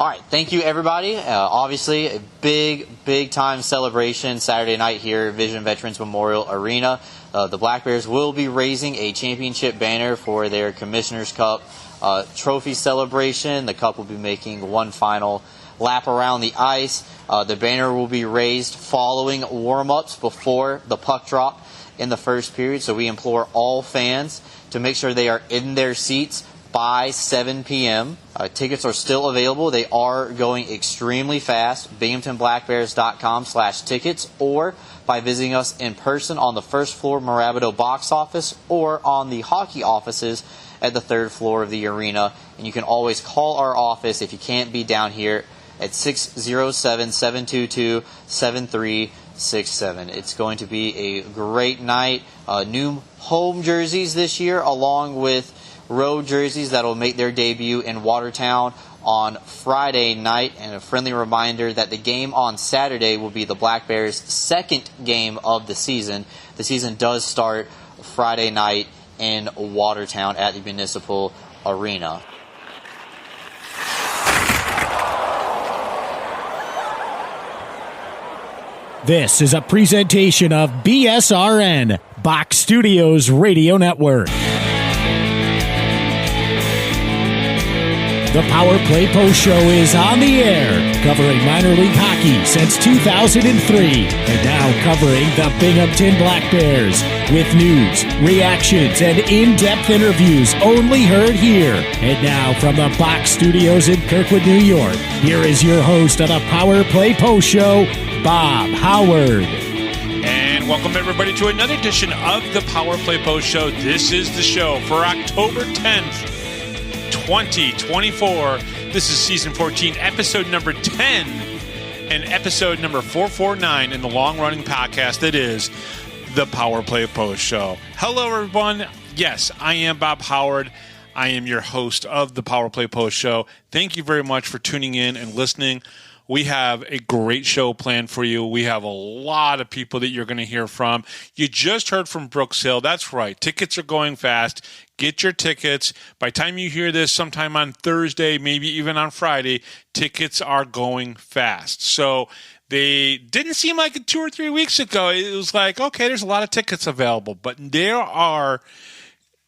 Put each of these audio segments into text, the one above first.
All right, thank you, everybody. Obviously, a big time celebration Saturday night here at Vision Veterans Memorial Arena. The Black Bears will be raising a championship banner for their Commissioner's Cup trophy celebration. The Cup will be making one final lap around the ice. The banner will be raised following warm-ups before the puck drop in the first period. So we implore all fans to make sure they are in their seats by 7 p.m. Tickets are still available. They are going extremely fast. BinghamtonBlackBears.com/tickets, or by visiting us in person on the first floor Marabito box office, or on the hockey offices at the third floor of the arena. And you can always call our office if you can't be down here at 607-722-7367. It's going to be a great night. New home jerseys this year, along with road jerseys that will make their debut in Watertown on Friday night. And a friendly reminder that the game on Saturday will be the Black Bears' second game of the season. The season does start Friday night in Watertown at the Municipal Arena. This is a presentation of BSRN, Box Studios Radio Network. The Power Play Post Show is on the air, covering minor league hockey since 2003, and now covering the Binghamton Black Bears with news, reactions, and in-depth interviews only heard here. And now from the Box Studios in Kirkwood, New York, here is your host of the Power Play Post Show, Bob Howard. And welcome everybody to another edition of the Power Play Post Show. This is the show for October 10th. 2024. This is season 14, episode number 10, and episode number 449 in the long-running podcast that is the Power Play Post Show. Hello, everyone. Yes, I am Bob Howard. I am your host of the Power Play Post Show. Thank you very much for tuning in and listening. We have a great show planned for you. We have a lot of people that you're going to hear from. You just heard from Brooks Hill. That's right. Tickets are going fast. Get your tickets. By the time you hear this, sometime on Thursday, maybe even on Friday, tickets are going fast. So they didn't seem like it 2 or 3 weeks ago. It was like, okay, there's a lot of tickets available. But there are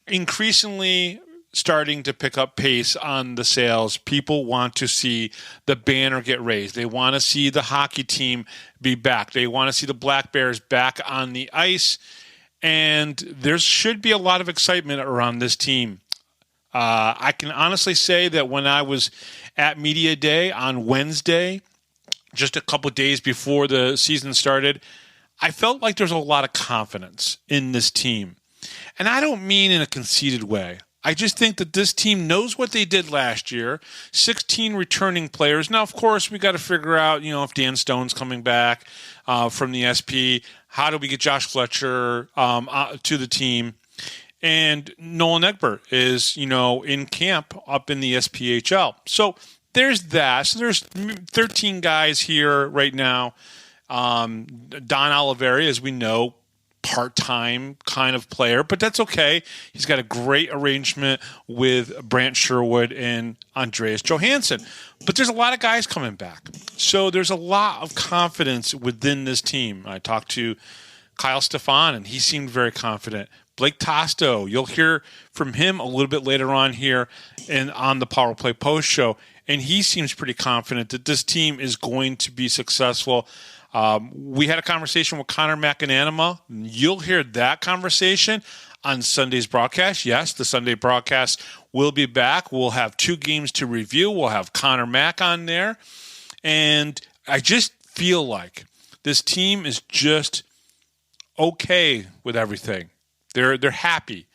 increasingly starting to pick up pace on the sales. People want to see the banner get raised. They want to see the hockey team be back. They want to see the Black Bears back on the ice. And there should be a lot of excitement around this team. I can honestly say that when I was at Media Day on Wednesday, just a couple of days before the season started, I felt like there's a lot of confidence in this team. And I don't mean in a conceited way. I just think that this team knows what they did last year. 16 returning players. Now, of course, we got to figure out, if Dan Stone's coming back from the SP. How do we get Josh Fletcher to the team? And Nolan Egbert is, in camp up in the SPHL. So there's that. So there's 13 guys here right now. Don Oliveri, as we know, part-time kind of player, but that's okay. He's got a great arrangement with Brant Sherwood and Andreas Johansson. But there's a lot of guys coming back. So there's a lot of confidence within this team. I talked to Kyle Stefan, and he seemed very confident. Blake Tosto, you'll hear from him a little bit later on here and on the Power Play Post Show, and he seems pretty confident that this team is going to be successful. We had a conversation with Connor McAnanima. You'll hear that conversation on Sunday's broadcast. Yes, the Sunday broadcast will be back. We'll have 2 games to review. We'll have Connor Mack on there. And I just feel like this team is just okay with everything. They're happy.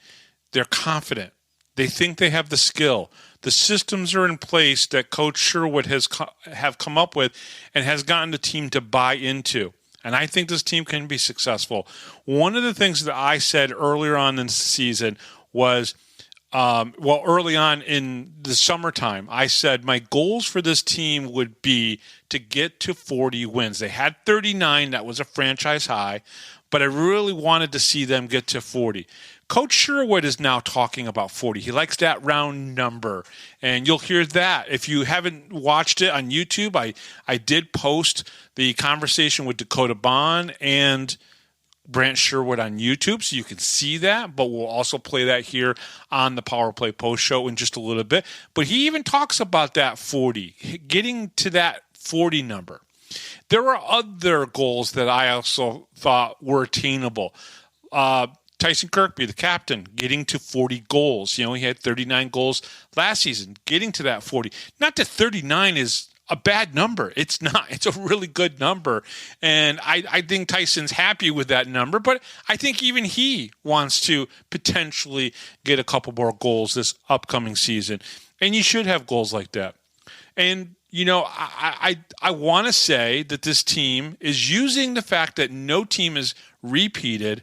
They're confident. They think they have the skill. The systems are in place that Coach Sherwood have come up with and has gotten the team to buy into. And I think this team can be successful. One of the things that I said earlier on in the season was, early on in the summertime, I said my goals for this team would be to get to 40 wins. They had 39. That was a franchise high. But I really wanted to see them get to 40. Coach Sherwood is now talking about 40. He likes that round number, and you'll hear that. If you haven't watched it on YouTube, I did post the conversation with Dakota Bohn and Brant Sherwood on YouTube, so you can see that, but we'll also play that here on the Power Play Post Show in just a little bit. But he even talks about that 40, getting to that 40 number. There were other goals that I also thought were attainable. Tyson Kirkby, the captain, getting to 40 goals. He had 39 goals last season, getting to that 40. Not that 39 is a bad number. It's not. It's a really good number. And I think Tyson's happy with that number, but I think even he wants to potentially get a couple more goals this upcoming season. And you should have goals like that. And, I want to say that this team is using the fact that no team is repeated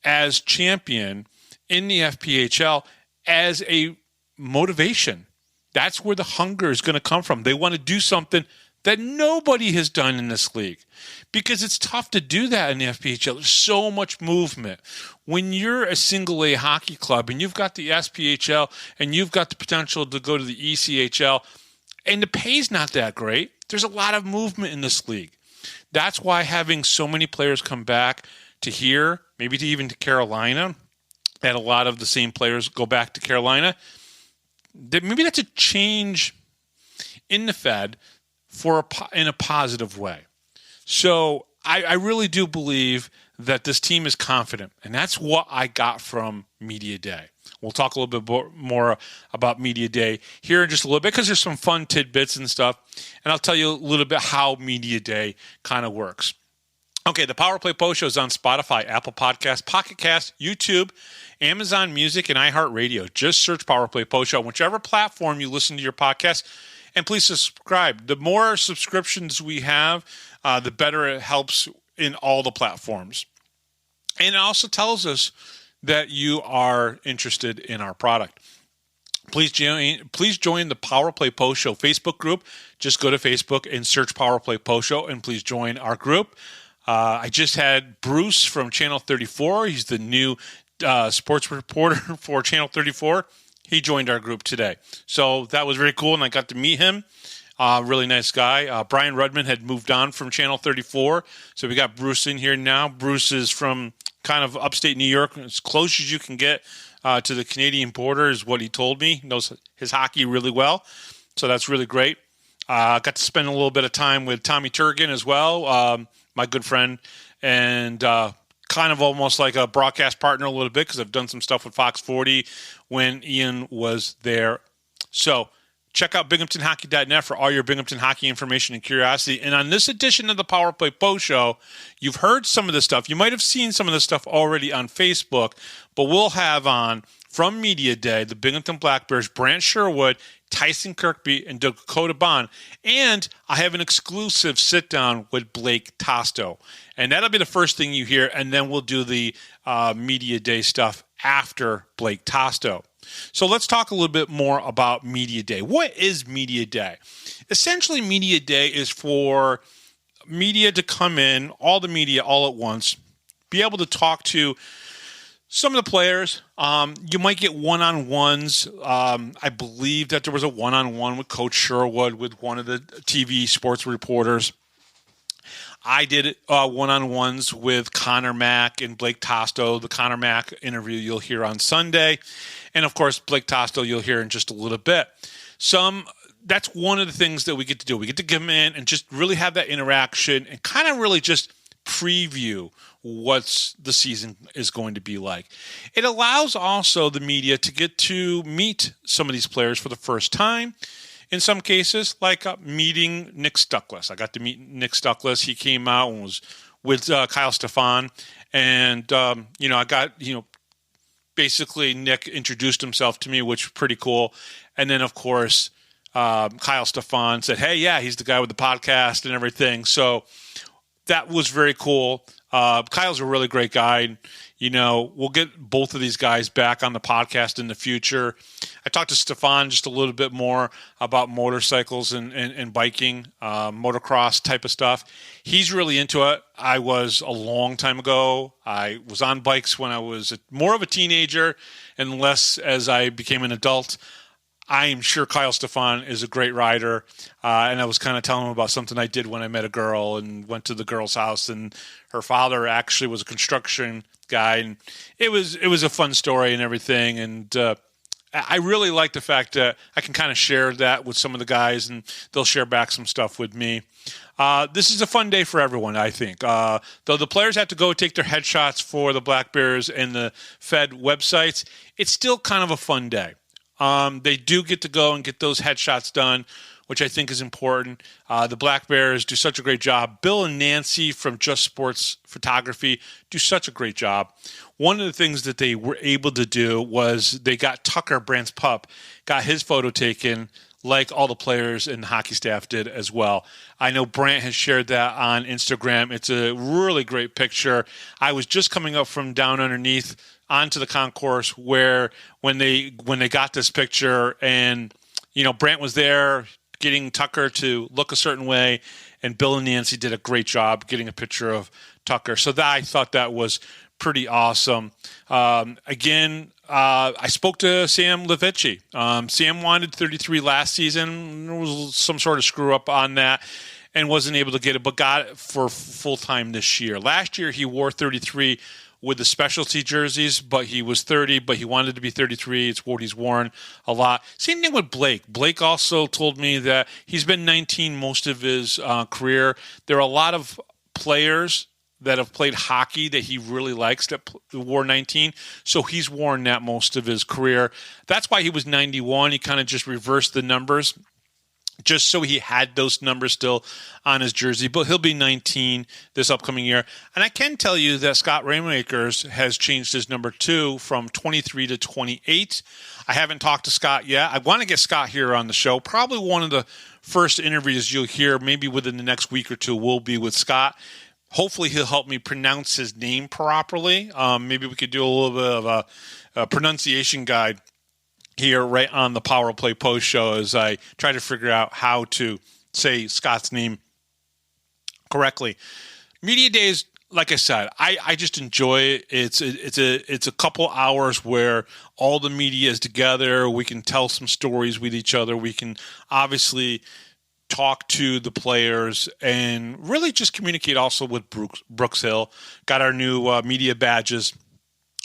as champion in the FPHL as a motivation. That's where the hunger is going to come from. They want to do something that nobody has done in this league, because it's tough to do that in the FPHL. There's so much movement. When you're a single A hockey club and you've got the SPHL and you've got the potential to go to the ECHL and the pay's not that great, there's a lot of movement in this league. That's why having so many players come back to here, maybe to even to Carolina, and a lot of the same players go back to Carolina, maybe that's a change in the Fed in a positive way. So I really do believe that this team is confident, and that's what I got from Media Day. We'll talk a little bit more about Media Day here in just a little bit, because there's some fun tidbits and stuff, and I'll tell you a little bit how Media Day kind of works. Okay, the Power Play Post Show is on Spotify, Apple Podcasts, Pocket Cast, YouTube, Amazon Music, and iHeartRadio. Just search Power Play Post Show on whichever platform you listen to your podcast, and please subscribe. The more subscriptions we have, the better it helps in all the platforms. And it also tells us that you are interested in our product. Please join the Power Play Post Show Facebook group. Just go to Facebook and search Power Play Post Show, and please join our group. I just had Bruce from Channel 34. He's the new sports reporter for Channel 34. He joined our group today. So that was very cool, and I got to meet him. Really nice guy. Brian Rudman had moved on from Channel 34, so we got Bruce in here now. Bruce is from kind of upstate New York, as close as you can get to the Canadian border is what he told me. He knows his hockey really well, so that's really great. Got to spend a little bit of time with Tommy Turgan as well, my good friend, and kind of almost like a broadcast partner a little bit, because I've done some stuff with Fox 40 when Ian was there. So check out binghamtonhockey.net for all your Binghamton hockey information and curiosity. And on this edition of the Power Play Post Show, you've heard some of this stuff. You might have seen some of this stuff already on Facebook, but we'll have on from Media Day the Binghamton Black Bears, Brant Sherwood, Tyson Kirkby, and Dakota Bohn. And I have an exclusive sit-down with Blake Tosto. And that'll be the first thing you hear, and then we'll do the Media Day stuff after Blake Tosto. So let's talk a little bit more about Media Day. What is Media Day? Essentially, Media Day is for media to come in, all the media all at once, be able to talk to some of the players. You might get one-on-ones. I believe that there was a one-on-one with Coach Sherwood with one of the TV sports reporters. I did one-on-ones with Connor Mack and Blake Tosto. The Connor Mack interview you'll hear on Sunday. And, of course, Blake Tosto you'll hear in just a little bit. That's one of the things that we get to do. We get to come in and just really have that interaction and kind of really just preview what the season is going to be like. It allows also the media to get to meet some of these players for the first time. In some cases, like meeting Nick Stuckless. I got to meet Nick Stuckless. He came out and was with Kyle Stefan. And, I got, basically Nick introduced himself to me, which was pretty cool. And then, of course, Kyle Stefan said, hey, yeah, he's the guy with the podcast and everything. So that was very cool. Kyle's a really great guy. We'll get both of these guys back on the podcast in the future. I talked to Stefan just a little bit more about motorcycles and biking, motocross type of stuff. He's really into it. I was a long time ago. I was on bikes when I was more of a teenager and less as I became an adult. I am sure Kyle Stefan is a great rider, and I was kind of telling him about something I did when I met a girl and went to the girl's house, and her father actually was a construction guy, and it was a fun story and everything, and I really like the fact that I can kind of share that with some of the guys, and they'll share back some stuff with me. This is a fun day for everyone, I think. Though the players have to go take their headshots for the Black Bears and the Fed websites, it's still kind of a fun day. They do get to go and get those headshots done, which I think is important. The Black Bears do such a great job. Bill and Nancy from Just Sports Photography do such a great job. One of the things that they were able to do was they got Tucker, Brant's pup, got his photo taken like all the players and the hockey staff did as well. I know Brant has shared that on Instagram. It's a really great picture. I was just coming up from down underneath onto the concourse where when they got this picture, and Brant was there getting Tucker to look a certain way, and Bill and Nancy did a great job getting a picture of Tucker. So I thought that was pretty awesome. Again, I spoke to Sam Levici. Sam wanted 33 last season. There was some sort of screw up on that and wasn't able to get it, but got it for full time this year. Last year he wore 33 with the specialty jerseys, but he was 30, but he wanted to be 33. It's what he's worn a lot. Same thing with Blake. Blake also told me that he's been 19 most of his career. There are a lot of players that have played hockey that he really likes that wore 19, so he's worn that most of his career. That's why he was 91. He kind of just reversed the numbers, just so he had those numbers still on his jersey. But he'll be 19 this upcoming year. And I can tell you that Scott Rainmakers has changed his number 2 from 23 to 28. I haven't talked to Scott yet. I want to get Scott here on the show. Probably one of the first interviews you'll hear, maybe within the next week or two, will be with Scott. Hopefully he'll help me pronounce his name properly. Maybe we could do a little bit of a pronunciation guide here right on the Power Play Post Show as I try to figure out how to say Scott's name correctly. Media days, like I said, I just enjoy it. It's a couple hours where all the media is together. We can tell some stories with each other. We can obviously talk to the players and really just communicate also with Brooks Hill. Got our new media badges,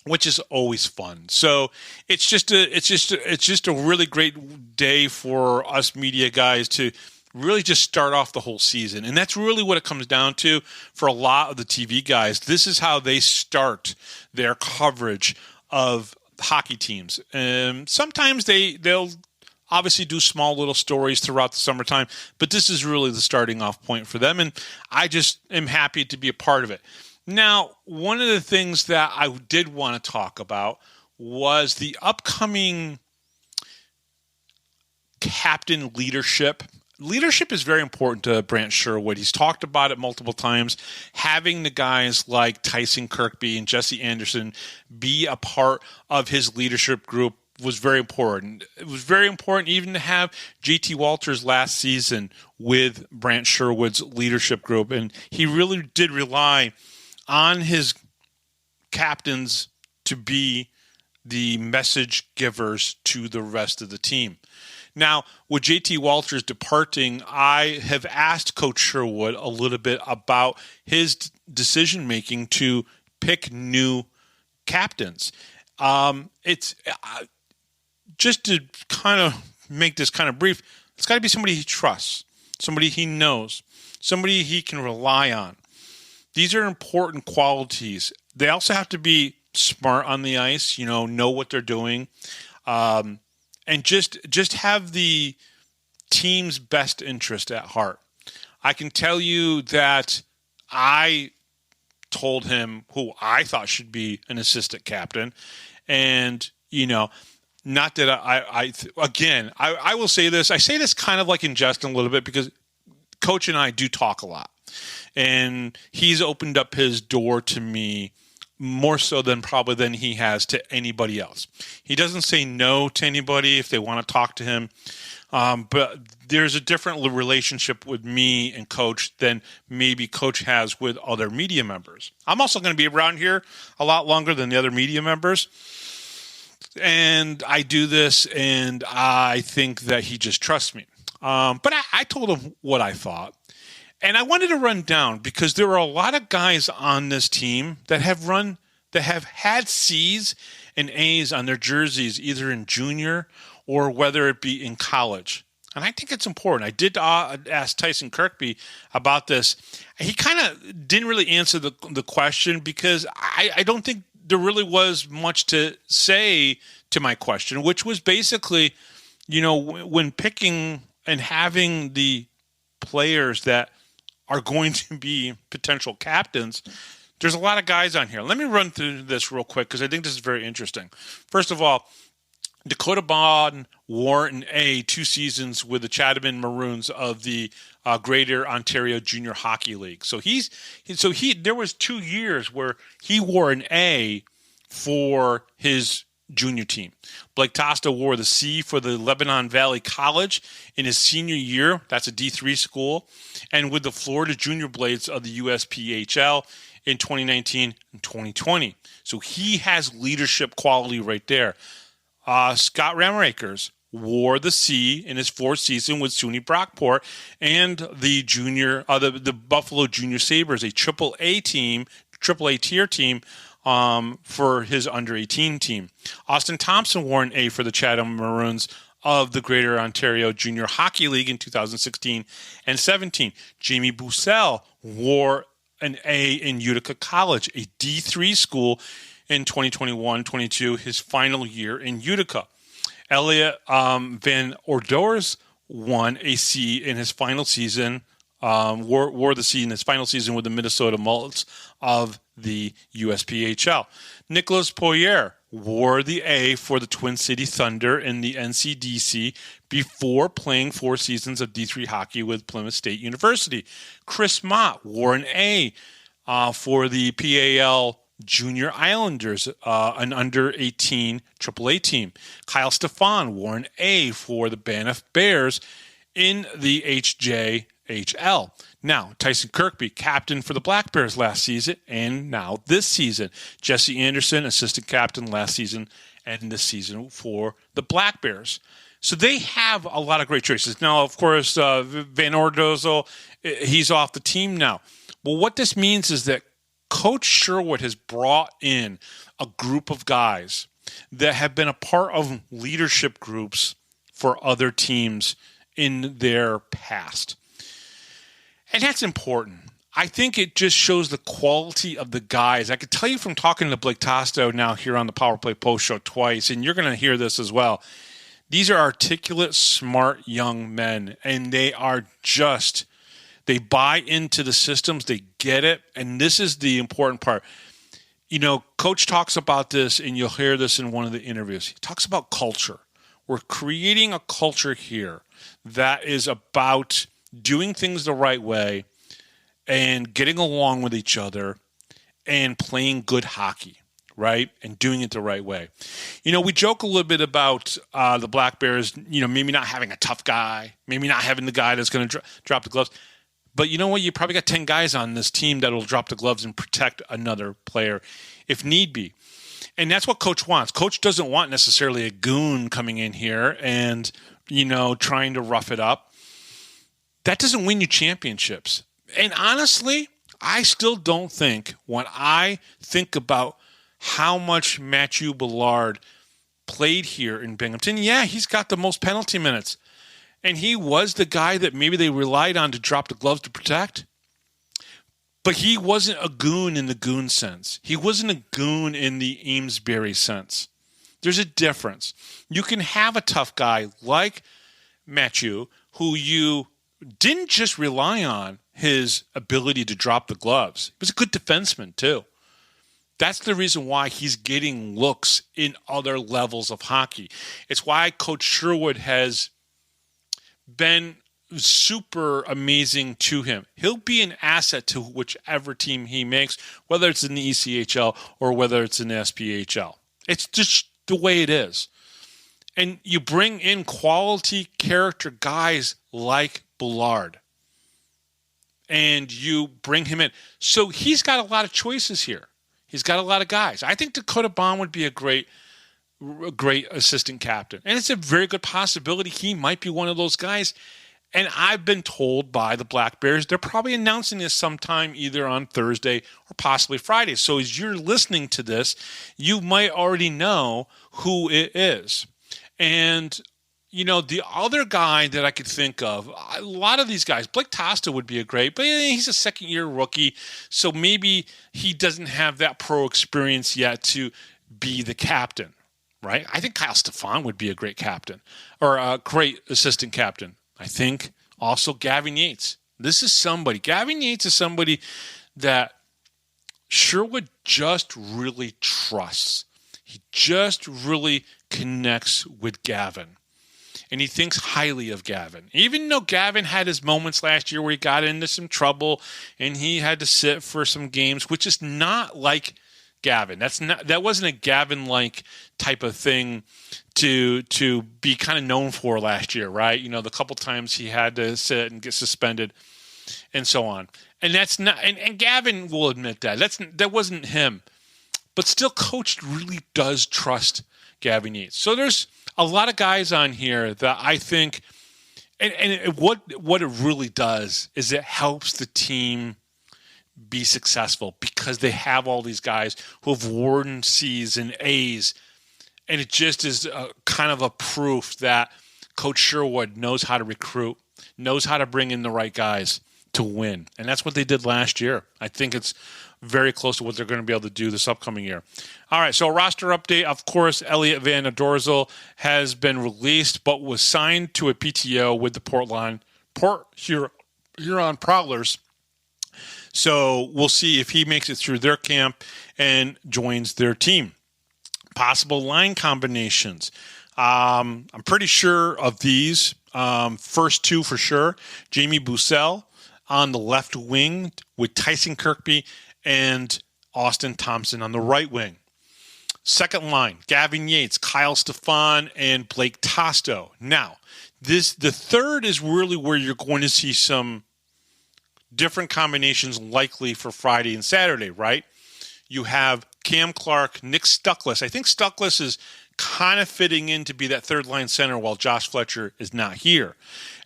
which is always fun. So it's just a really great day for us media guys to really just start off the whole season. And that's really what it comes down to for a lot of the TV guys. This is how they start their coverage of hockey teams. And sometimes they'll obviously do small little stories throughout the summertime, but this is really the starting off point for them. And I just am happy to be a part of it. Now, one of the things that I did want to talk about was the upcoming captain leadership. Leadership is very important to Brant Sherwood. He's talked about it multiple times. Having the guys like Tyson, Kirkby, and Jesse Anderson be a part of his leadership group was very important. It was very important even to have JT Walters last season with Brant Sherwood's leadership group, and he really did rely on his captains to be the message givers to the rest of the team. Now, with JT Walters departing, I have asked Coach Sherwood a little bit about his decision-making to pick new captains. It's just to kind of make this kind of brief, it's got to be somebody he trusts, somebody he knows, somebody he can rely on. These are important qualities. They also have to be smart on the ice, know what they're doing, and just have the team's best interest at heart. I can tell you that I told him who I thought should be an assistant captain, and not that I will say this. I say this kind of like in jest a little bit because Coach and I do talk a lot. And he's opened up his door to me more so than he has to anybody else. He doesn't say no to anybody if they want to talk to him. But there's a different relationship with me and Coach than maybe Coach has with other media members. I'm also going to be around here a lot longer than the other media members. And I do this, and I think that he just trusts me. But I told him what I thought. And I wanted to run down because there are a lot of guys on this team that have had C's and A's on their jerseys, either in junior or whether it be in college. And I think it's important. I did ask Tyson Kirkby about this. He kind of didn't really answer the question because I don't think there really was much to say to my question, which was basically, when picking and having the players that are going to be potential captains, there's a lot of guys on here. Let me run through this real quick because I think this is very interesting. First of all, Dakota Bohn wore an A 2 seasons with the Chatham Maroons of the Greater Ontario Junior Hockey League. So there was 2 years where he wore an A for his junior team. Blake Tosto wore the C for the Lebanon Valley College in his senior year. That's a D3 school. And with the Florida Junior Blades of the USPHL in 2019 and 2020. So he has leadership quality right there. Scott Ramarakers wore the C in his 4th season with SUNY Brockport and the the Buffalo Junior Sabres, a AAA tier team for his under-18 team. Austin Thompson wore an A for the Chatham Maroons of the Greater Ontario Junior Hockey League in 2016 and 17. Jamie Bussell wore an A in Utica College, a D3 school in 2021-22, his final year in Utica. Elliot Van Ordores won a C in his final season, wore the C in his final season with the Minnesota Mullets of the USPHL. Nicholas Poirier wore the A for the Twin City Thunder in the NCDC before playing 4 seasons of D3 hockey with Plymouth State University. Chris Mott wore an A for the PAL Junior Islanders, an under-18 AAA team. Kyle Stefan wore an A for the Banff Bears in the HJHL. Now, Tyson Kirkby, captain for the Black Bears last season and now this season. Jesse Anderson, assistant captain last season and this season for the Black Bears. So they have a lot of great choices. Now, of course, Van Ordozo, he's off the team now. Well, what this means is that Coach Sherwood has brought in a group of guys that have been a part of leadership groups for other teams in their past. And that's important. I think it just shows the quality of the guys. I could tell you from talking to Blake Tosto now here on the Power Play Post Show twice, and you're going to hear this as well. These are articulate, smart young men, and they buy into the systems, they get it, and this is the important part. Coach talks about this, and you'll hear this in one of the interviews. He talks about culture. We're creating a culture here that is about doing things the right way and getting along with each other and playing good hockey, right? And doing it the right way. We joke a little bit about the Black Bears, maybe not having a tough guy, maybe not having the guy that's going to drop the gloves. But you know what? You probably got 10 guys on this team that will drop the gloves and protect another player if need be. And that's what Coach wants. Coach doesn't want necessarily a goon coming in here and, trying to rough it up. That doesn't win you championships. And honestly, I still don't think, when I think about how much Matthew Ballard played here in Binghamton, yeah, he's got the most penalty minutes. And he was the guy that maybe they relied on to drop the gloves to protect. But he wasn't a goon in the goon sense. He wasn't a goon in the Amesbury sense. There's a difference. You can have a tough guy like Matthew who you didn't just rely on his ability to drop the gloves. He was a good defenseman, too. That's the reason why he's getting looks in other levels of hockey. It's why Coach Sherwood has been super amazing to him. He'll be an asset to whichever team he makes, whether it's in the ECHL or whether it's in the SPHL. It's just the way it is. And you bring in quality character guys like Bullard, and you bring him in. So he's got a lot of choices here. He's got a lot of guys. I think Dakota Bohn would be a great assistant captain. And it's a very good possibility he might be one of those guys. And I've been told by the Black Bears, they're probably announcing this sometime either on Thursday or possibly Friday. So as you're listening to this, you might already know who it is. And, you know, the other guy that I could think of, a lot of these guys, Blake Tosto would be a great, but he's a second-year rookie, so maybe he doesn't have that pro experience yet to be the captain, right? I think Kyle Stefan would be a great captain, or a great assistant captain. I think also Gavin Yates. Gavin Yates is somebody that Sherwood just really trusts. He just really connects with Gavin. And he thinks highly of Gavin. Even though Gavin had his moments last year where he got into some trouble and he had to sit for some games, which is not like Gavin. That wasn't a Gavin-like type of thing to be kind of known for last year, right? You know, the couple times he had to sit and get suspended and so on. And that's not, and Gavin will admit that wasn't him. But still, Coach really does trust Gavin Yates. So there's a lot of guys on here that I think, and what it really does is it helps the team be successful because they have all these guys who have worn C's and A's, and it just is kind of a proof that Coach Sherwood knows how to recruit, knows how to bring in the right guys to win, and that's what they did last year. I think it's very close to what they're going to be able to do this upcoming year. All right, so roster update. Of course, Elliot Van Dorzel has been released, but was signed to a PTO with the Port Huron Prowlers. So we'll see if he makes it through their camp and joins their team. Possible line combinations. I'm pretty sure of these. First two for sure. Jamie Bussell on the left wing with Tyson Kirkby and Austin Thompson on the right wing. Second line, Gavin Yates, Kyle Stefan, and Blake Tosto. Now, the third is really where you're going to see some different combinations likely for Friday and Saturday, right? You have Cam Clark, Nick Stuckless. I think Stuckless is kind of fitting in to be that third line center while Josh Fletcher is not here.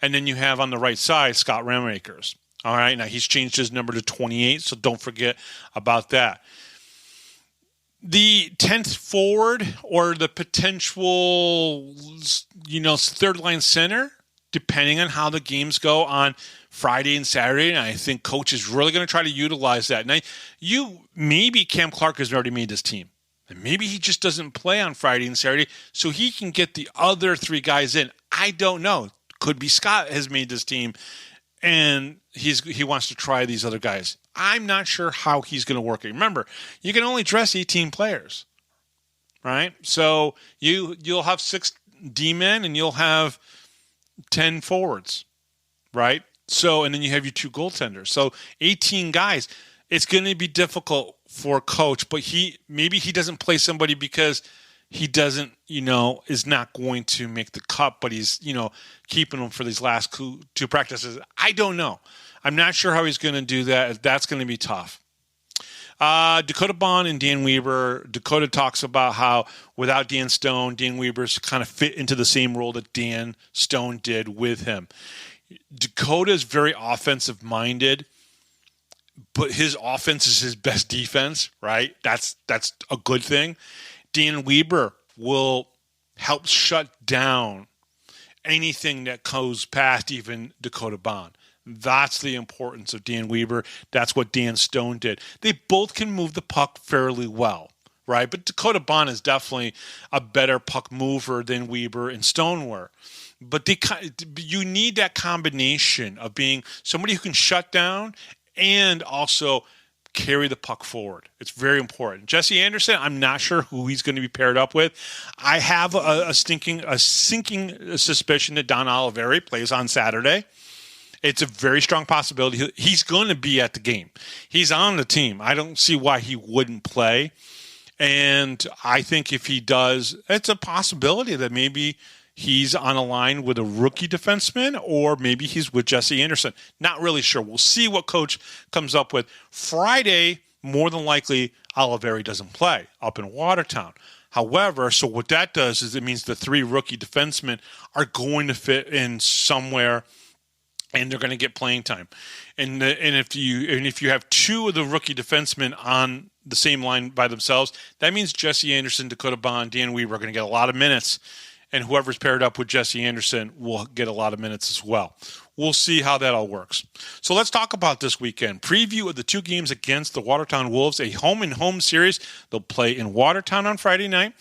And then you have on the right side, Scott Ramakers. All right, now he's changed his number to 28, so don't forget about that. The 10th forward or the potential, third line center, depending on how the games go on Friday and Saturday, and I think Coach is really going to try to utilize that. Now, maybe Cam Clark has already made this team, and maybe he just doesn't play on Friday and Saturday, so he can get the other three guys in. I don't know. Could be Scott has made this team, and he wants to try these other guys. I'm not sure how he's going to work it. Remember, you can only dress 18 players, right? So you'll have 6 D-men and you'll have 10 forwards, right? So, and then you have your 2 goaltenders. So 18 guys. It's going to be difficult for Coach, but maybe he doesn't play somebody because he doesn't, is not going to make the cut, but he's, keeping them for these last 2 practices. I don't know. I'm not sure how he's going to do that. That's going to be tough. Dakota Bohn and Dan Weber. Dakota talks about how without Dan Stone, Dan Weber's kind of fit into the same role that Dan Stone did with him. Dakota is very offensive-minded, but his offense is his best defense, right? That's a good thing. Dan Weber will help shut down anything that goes past even Dakota Bohn. That's the importance of Dan Weber. That's what Dan Stone did. They both can move the puck fairly well, right? But Dakota Bohn is definitely a better puck mover than Weber and Stone were. But you need that combination of being somebody who can shut down and also carry the puck forward. It's very important. Jesse Anderson, I'm not sure who he's going to be paired up with. I have a sinking suspicion that Don Oliveri plays on Saturday. It's a very strong possibility. He's going to be at the game. He's on the team. I don't see why he wouldn't play. And I think if he does, it's a possibility that maybe he's on a line with a rookie defenseman, or maybe he's with Jesse Anderson. Not really sure. We'll see what coach comes up with. Friday, more than likely, Oliveri doesn't play up in Watertown. However, so what that does is it means the 3 rookie defensemen are going to fit in somewhere, and they're going to get playing time. And if you have 2 of the rookie defensemen on the same line by themselves, that means Jesse Anderson, Dakota Bohn, Dan Weaver are going to get a lot of minutes, and whoever's paired up with Jesse Anderson will get a lot of minutes as well. We'll see how that all works. So let's talk about this weekend. Preview of the 2 games against the Watertown Wolves, a home-and-home series. They'll play in Watertown on Friday night.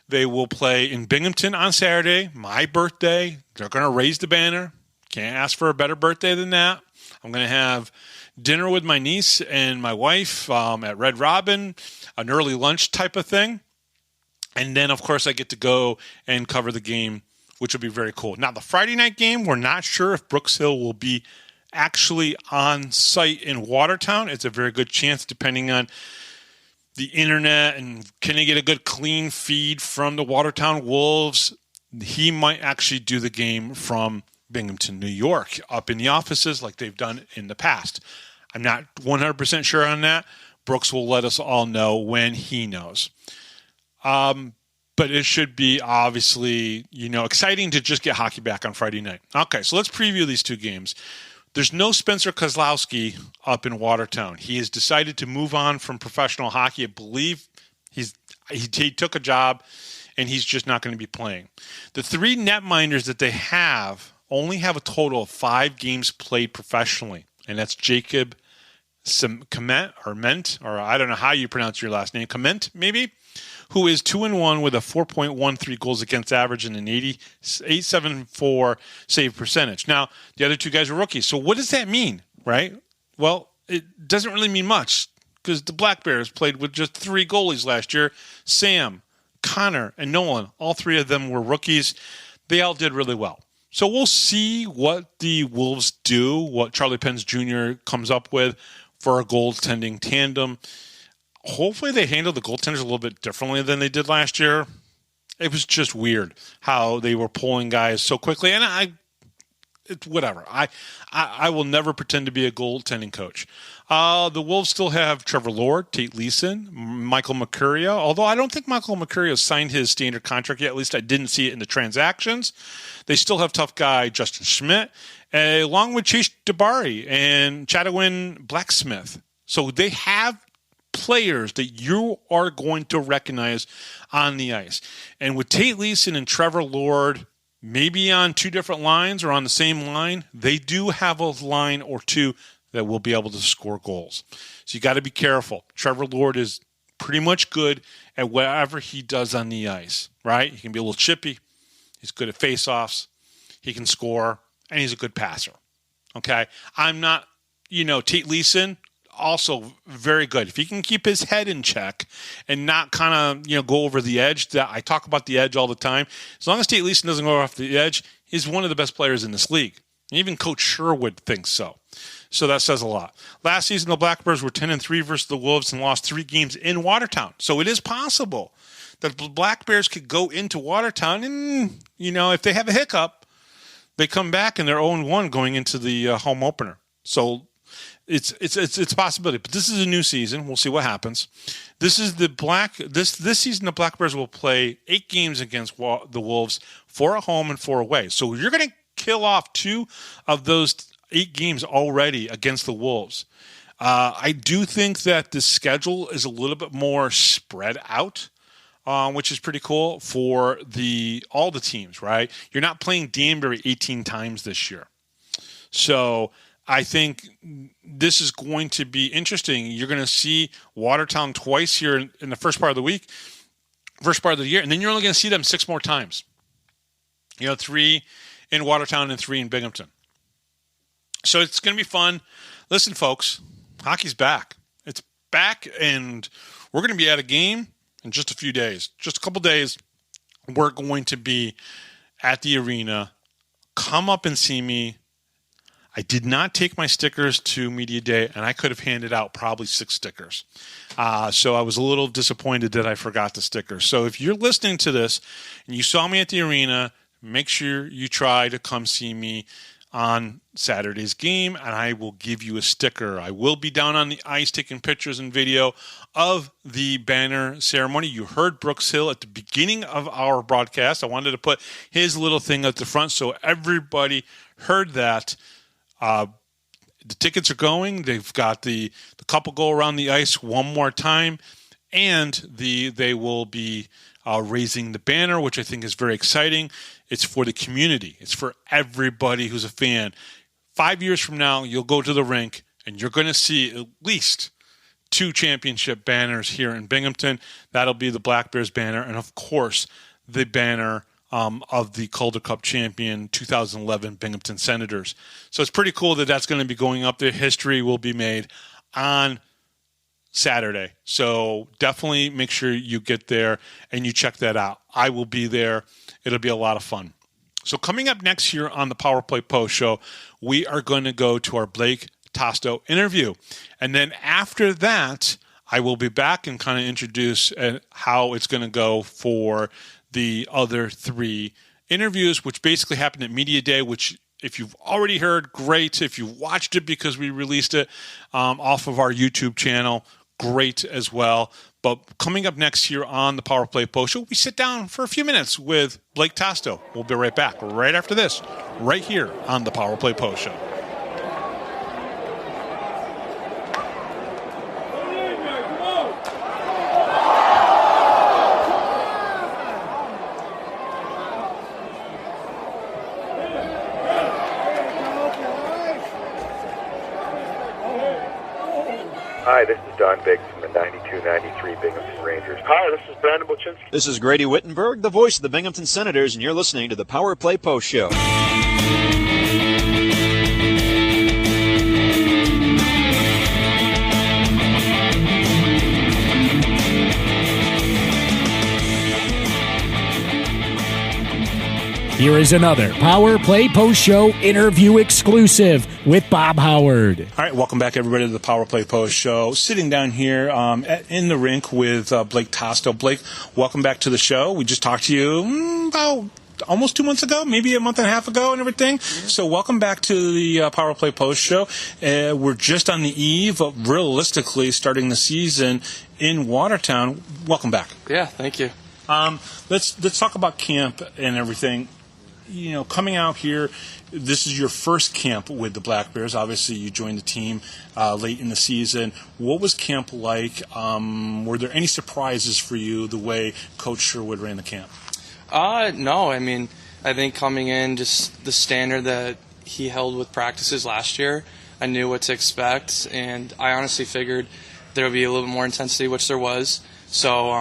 They will play in Binghamton on Saturday, my birthday. They're going to raise the banner. Can't ask for a better birthday than that. I'm going to have dinner with my niece and my wife at Red Robin, an early lunch type of thing. And then, of course, I get to go and cover the game, which will be very cool. Now, the Friday night game, we're not sure if Brooks Hill will be actually on site in Watertown. It's a very good chance, depending on the internet and can they get a good clean feed from the Watertown Wolves. He might actually do the game from Binghamton, New York, up in the offices like they've done in the past. I'm not 100% sure on that. Brooks will let us all know when he knows. But it should be obviously, exciting to just get hockey back on Friday night. Okay, so let's preview these 2 games. There's no Spencer Kozlowski up in Watertown. He has decided to move on from professional hockey. I believe he took a job, and he's just not going to be playing. The 3 netminders that they have only have a total of 5 games played professionally, and that's Jacob Clement, or I don't know how you pronounce your last name, Clement maybe, who is 2-1 with a 4.13 goals against average and an 8.74 save percentage. Now, the other 2 guys are rookies. So what does that mean, right? Well, it doesn't really mean much because the Black Bears played with just 3 goalies last year. Sam, Connor, and Nolan, all 3 of them were rookies. They all did really well. So we'll see what the Wolves do, what Charlie Pence Jr. comes up with for a goaltending tandem. Hopefully they handle the goaltenders a little bit differently than they did last year. It was just weird how they were pulling guys so quickly. And it's whatever. I will never pretend to be a goaltending coach. The Wolves still have Trevor Lord, Tate Leeson, Michael Mercurio, although I don't think Michael Mercurio signed his standard contract yet. At least I didn't see it in the transactions. They still have tough guy Justin Schmidt, along with Chase DeBari and Chadwin Blacksmith. So they have players that you are going to recognize on the ice. And with Tate Leeson and Trevor Lord maybe on 2 different lines or on the same line, they do have a line or 2 that will be able to score goals. So you got to be careful. Trevor Lord is pretty much good at whatever he does on the ice, right? He can be a little chippy. He's good at face-offs. He can score, and he's a good passer. Okay? I'm not, Tate Leeson, also very good. If he can keep his head in check and not kind of, go over the edge, that I talk about the edge all the time. As long as Tate Leeson doesn't go off the edge, he's one of the best players in this league. Even Coach Sherwood thinks so. So that says a lot. Last season, the Black Bears were 10-3 versus the Wolves and lost 3 games in Watertown. So it is possible that the Black Bears could go into Watertown and, if they have a hiccup, they come back and they're 0-1 going into the home opener. So it's a possibility. But this is a new season. We'll see what happens. This season the Black Bears will play 8 games against the Wolves, 4 at home and 4 away. So you're going to kill off 2 of those 8 games already against the Wolves. I do think that the schedule is a little bit more spread out, which is pretty cool for all the teams, right? You're not playing Danbury 18 times this year. So I think this is going to be interesting. You're going to see Watertown twice here in the first part of the year, and then you're only going to see them 6 more times. 3 in Watertown and 3 in Binghamton. So it's going to be fun. Listen, folks, hockey's back. It's back, and we're going to be at a game in just a few days. Just a couple days, we're going to be at the arena. Come up and see me. I did not take my stickers to Media Day, and I could have handed out probably 6 stickers. So I was a little disappointed that I forgot the stickers. So if you're listening to this and you saw me at the arena, make sure you try to come see me on Saturday's game, and I will give you a sticker. I will be down on the ice taking pictures and video of the banner ceremony. You heard Brooks Hill at the beginning of our broadcast. I wanted to put his little thing at the front so everybody heard that. The tickets are going. They've got the couple go around the ice one more time, and they will be raising the banner, which I think is very exciting. It's for the community. It's for everybody who's a fan. 5 years from now, you'll go to the rink, and you're going to see at least 2 championship banners here in Binghamton. That'll be the Black Bears banner, and of course, the banner of the Calder Cup champion 2011 Binghamton Senators. So it's pretty cool that that's going to be going up there. History will be made on Saturday. So definitely make sure you get there and you check that out. I will be there. It'll be a lot of fun. So coming up next here on the Power Play Post Show, we are going to go to our Blake Tosto interview. And then after that, I will be back and kind of introduce how it's going to go for the other 3 interviews, which basically happened at Media Day, which if you've already heard, great. If you watched it because we released it off of our YouTube channel, great as well. But coming up next here on the Power Play Post Show, we sit down for a few minutes with Blake Tosto. We'll be right back right after this, right here on the Power Play Post Show. Hi, this is Don Biggs from the 92-93 Binghamton Rangers. Hi, this is Brandon Buczynski. This is Grady Wittenberg, the voice of the Binghamton Senators, and you're listening to the Power Play Post Show. Here is another Power Play Post Show interview exclusive with Bob Howard. All right, welcome back, everybody, to the Power Play Post Show. Sitting down here in the rink with Blake Tosto. Blake, welcome back to the show. We just talked to you about almost 2 months ago, maybe a month and a half ago and everything. Yeah. So welcome back to the Power Play Post Show. We're just on the eve of realistically starting the season in Watertown. Welcome back. Yeah, thank you. Let's talk about camp and everything. You know, coming out here, this is your first camp with the Black Bears. Obviously, you joined the team late in the season. What was camp like? Were there any surprises for you the way Coach Sherwood ran the camp? No. I mean, I think coming in, just the standard that he held with practices last year, I knew what to expect, and I honestly figured there would be a little bit more intensity, which there was. So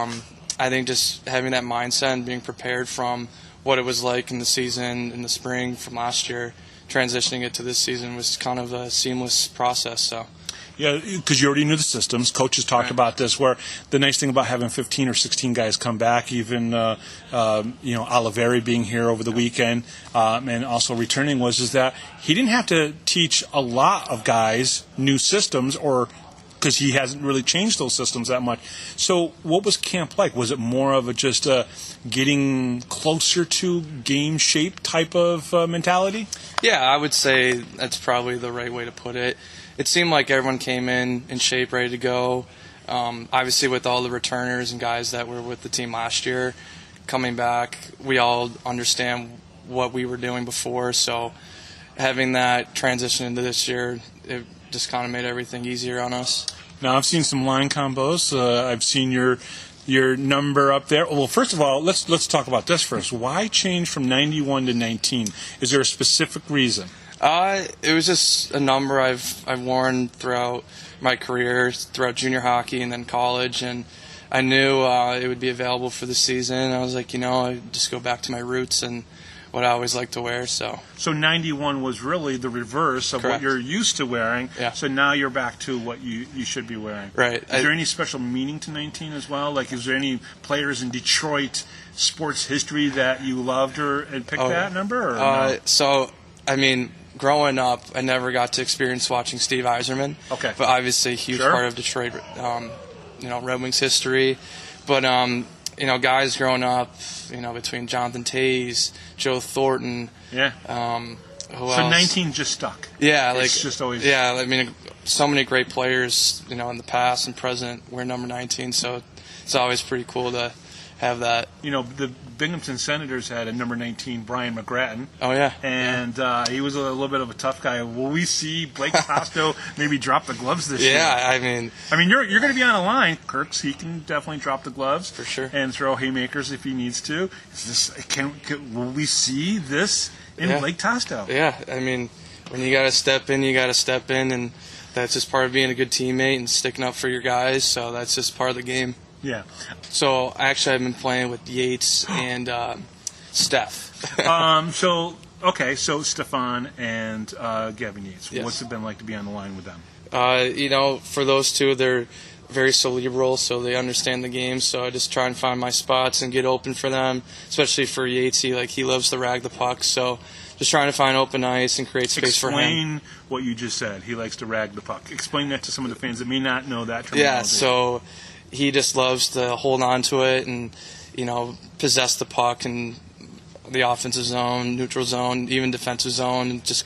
I think just having that mindset and being prepared from what it was like in the season in the spring from last year, transitioning it to this season was kind of a seamless process. So. Yeah, because you already knew the systems. Coaches talked about this, where the nice thing about having 15 or 16 guys come back, even Oliveri being here over the weekend and also returning, is that he didn't have to teach a lot of guys new systems, or because he hasn't really changed those systems that much. So what was camp like? Was it more of just getting closer to game shape type of mentality? Yeah, I would say that's probably the right way to put it. It seemed like everyone came in shape, ready to go. Obviously, with all the returners and guys that were with the team last year coming back, we all understand what we were doing before. So having that transition into this year, it just kind of made everything easier on us. Now, I've seen some line combos. I've seen your number up there. Well, first of all, let's talk about this first. Why change from 91 to 19? Is there a specific reason? It was just a number I've worn throughout my career, throughout junior hockey and then college, and I knew it would be available for the season. I was like, I'd just go back to my roots and what I always like to wear. So 91 was really the reverse of Correct. What you're used to wearing. Yeah. So now you're back to what you should be wearing. Right. Is there any special meaning to 19 as well? Like, is there any players in Detroit sports history that you loved and picked that number? Or no? So, I mean, growing up, I never got to experience watching Steve Yzerman. Okay. But obviously a huge part of Detroit, Red Wings history. But, guys growing up, between Jonathan Toews, Joe Thornton. Yeah. Who so else? 19 just stuck. Yeah. It's just always. Yeah, I mean, so many great players, in the past and present wear number 19, so it's always pretty cool to have that. The Binghamton Senators had a number 19, Brian McGrattan. Oh, yeah. And he was a little bit of a tough guy. Will we see Blake Tosto maybe drop the gloves this year? Yeah, I mean, you're going to be on a line. Kirks, he can definitely drop the gloves. For sure. And throw haymakers if he needs to. Will we see this in Blake Tosto? Yeah, I mean, when you got to step in, you got to step in, and that's just part of being a good teammate and sticking up for your guys, so that's just part of the game. Yeah. So, actually, I've been playing with Yates and Steph. So Stefan and Gavin Yates. Yes. What's it been like to be on the line with them? For those two, they're very cerebral, so they understand the game. So I just try and find my spots and get open for them, especially for Yates. He loves to rag the puck, so just trying to find open ice and create space for him. Explain what you just said. He likes to rag the puck. Explain that to some of the fans that may not know that terminology. Yeah, so he just loves to hold on to it and, possess the puck in the offensive zone, neutral zone, even defensive zone, and just,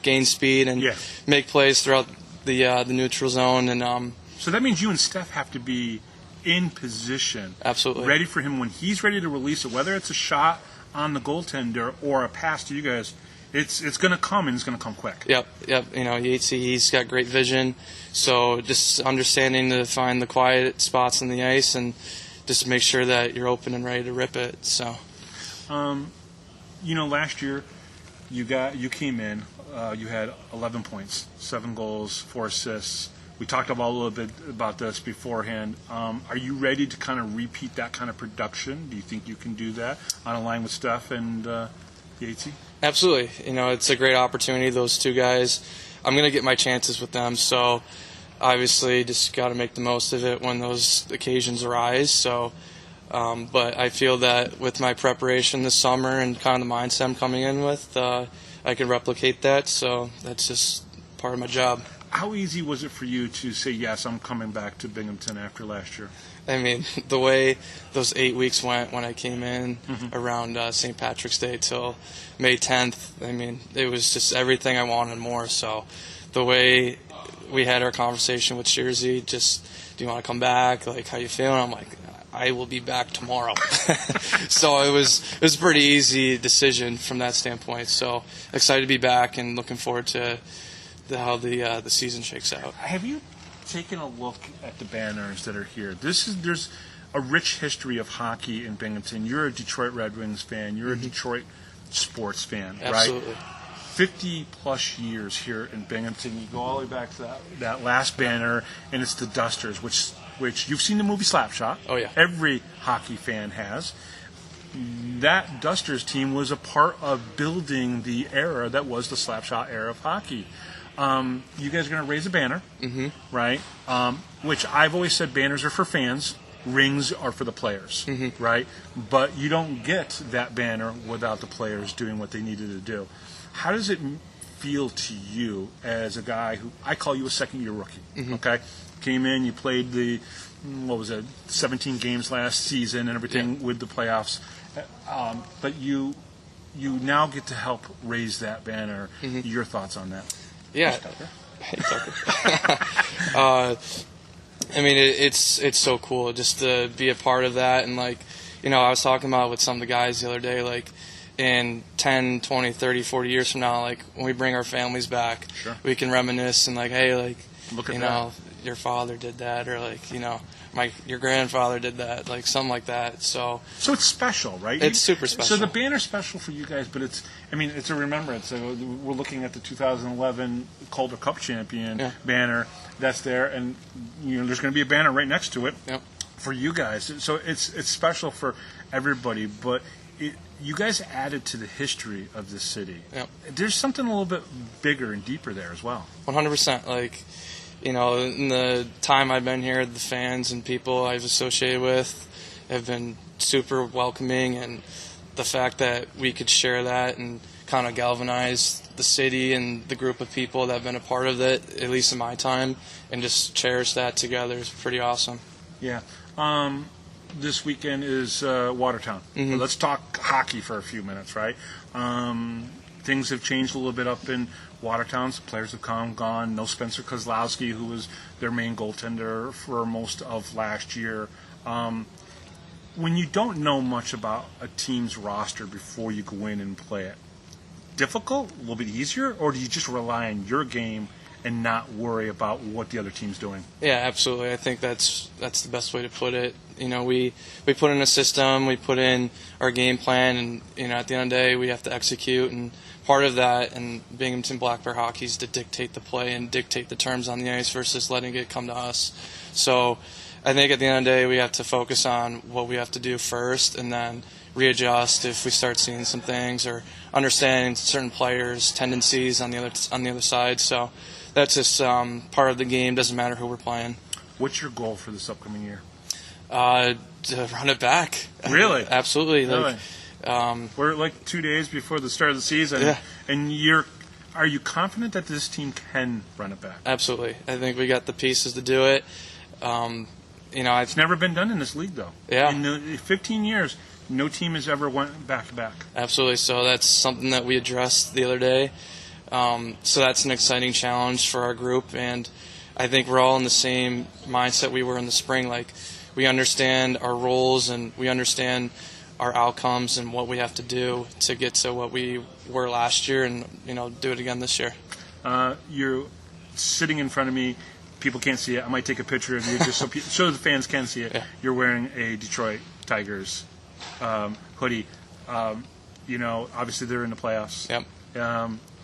gain speed and make plays throughout the neutral zone. And so that means you and Steph have to be in position. Absolutely. Ready for him when he's ready to release it, whether it's a shot on the goaltender or a pass to you guys. It's going to come, and it's going to come quick. Yep. Yates, he's got great vision. So just understanding to find the quiet spots on the ice and just make sure that you're open and ready to rip it. So, last year you came in, you had 11 points, 7 goals, 4 assists. We talked about a little bit about this beforehand. Are you ready to kind of repeat that kind of production? Do you think you can do that on a line with Steph and Yatesy? Absolutely. It's a great opportunity. Those two guys, I'm going to get my chances with them. So, obviously, just got to make the most of it when those occasions arise. So, but I feel that with my preparation this summer and kind of the mindset I'm coming in with, I can replicate that. So that's just part of my job. How easy was it for you to say, yes, I'm coming back to Binghamton after last year? I mean, the way those 8 weeks went when I came in around St. Patrick's Day till May 10th, I mean, it was just everything I wanted and more. So the way we had our conversation with Shearsy, just, do you want to come back? Like, how you feeling? I'm like, I will be back tomorrow. So it was a pretty easy decision from that standpoint. So excited to be back and looking forward to how the season shakes out. Have you taken a look at the banners that are here? There's a rich history of hockey in Binghamton. You're a Detroit Red Wings fan. You're a Detroit sports fan, Absolutely. right? 50-plus years here in Binghamton. You go all the way back to that last banner, and it's the Dusters, which you've seen the movie Slapshot. Oh, yeah. Every hockey fan has. That Dusters team was a part of building the era that was the Slapshot era of hockey. You guys are going to raise a banner, right? Which I've always said banners are for fans, rings are for the players, right? But you don't get that banner without the players doing what they needed to do. How does it feel to you as a guy who, I call you a second-year rookie, okay? Came in, you played 17 games last season and everything with the playoffs. But you now get to help raise that banner. Your thoughts on that? Yeah. Hey, Tucker. I mean, it's so cool just to be a part of that. And, I was talking about with some of the guys the other day, in 10, 20, 30, 40 years from now, when we bring our families back, we can reminisce and, hey, look at that. Your father did that, or, your grandfather did that, something like that. So it's special, right? It's super special. So the banner's special for you guys, but it's a remembrance. We're looking at the 2011 Calder Cup champion banner that's there, and there's going to be a banner right next to it for you guys. So it's special for everybody, but you guys added to the history of this city. There's something a little bit bigger and deeper there as well. 100%. In the time I've been here, the fans and people I've associated with have been super welcoming, and the fact that we could share that and kind of galvanize the city and the group of people that have been a part of it, at least in my time, and just cherish that together is pretty awesome. Yeah. This weekend is Watertown. Mm-hmm. Let's talk hockey for a few minutes, right? Things have changed a little bit up in Watertown. Some players have come, gone. No Spencer Kozlowski, who was their main goaltender for most of last year. When you don't know much about a team's roster before you go in and play it, difficult, a little bit easier, or do you just rely on your game and not worry about what the other team's doing? Yeah, absolutely. I think that's the best way to put it. We put in a system, we put in our game plan, and at the end of the day, we have to execute. And part of that in Binghamton Black Bear hockey is to dictate the play and dictate the terms on the ice versus letting it come to us. So I think at the end of the day, we have to focus on what we have to do first, and then readjust if we start seeing some things or understanding certain players' tendencies on the other side. So that's just part of the game. Doesn't matter who we're playing. What's your goal for this upcoming year? To run it back. Really? Absolutely. Really? We're like 2 days before the start of the season, yeah. And are you confident that this team can run it back? Absolutely. I think we got the pieces to do it. It's never been done in this league, though. Yeah. In the 15 years, no team has ever went back-to-back. Absolutely. So that's something that we addressed the other day. So that's an exciting challenge for our group, and I think we're all in the same mindset we were in the spring. Like, we understand our roles and we understand our outcomes and what we have to do to get to what we were last year and, do it again this year. You're sitting in front of me. People can't see it. I might take a picture of you just so the fans can see it. Yeah. You're wearing a Detroit Tigers hoodie. Obviously they're in the playoffs. Yep.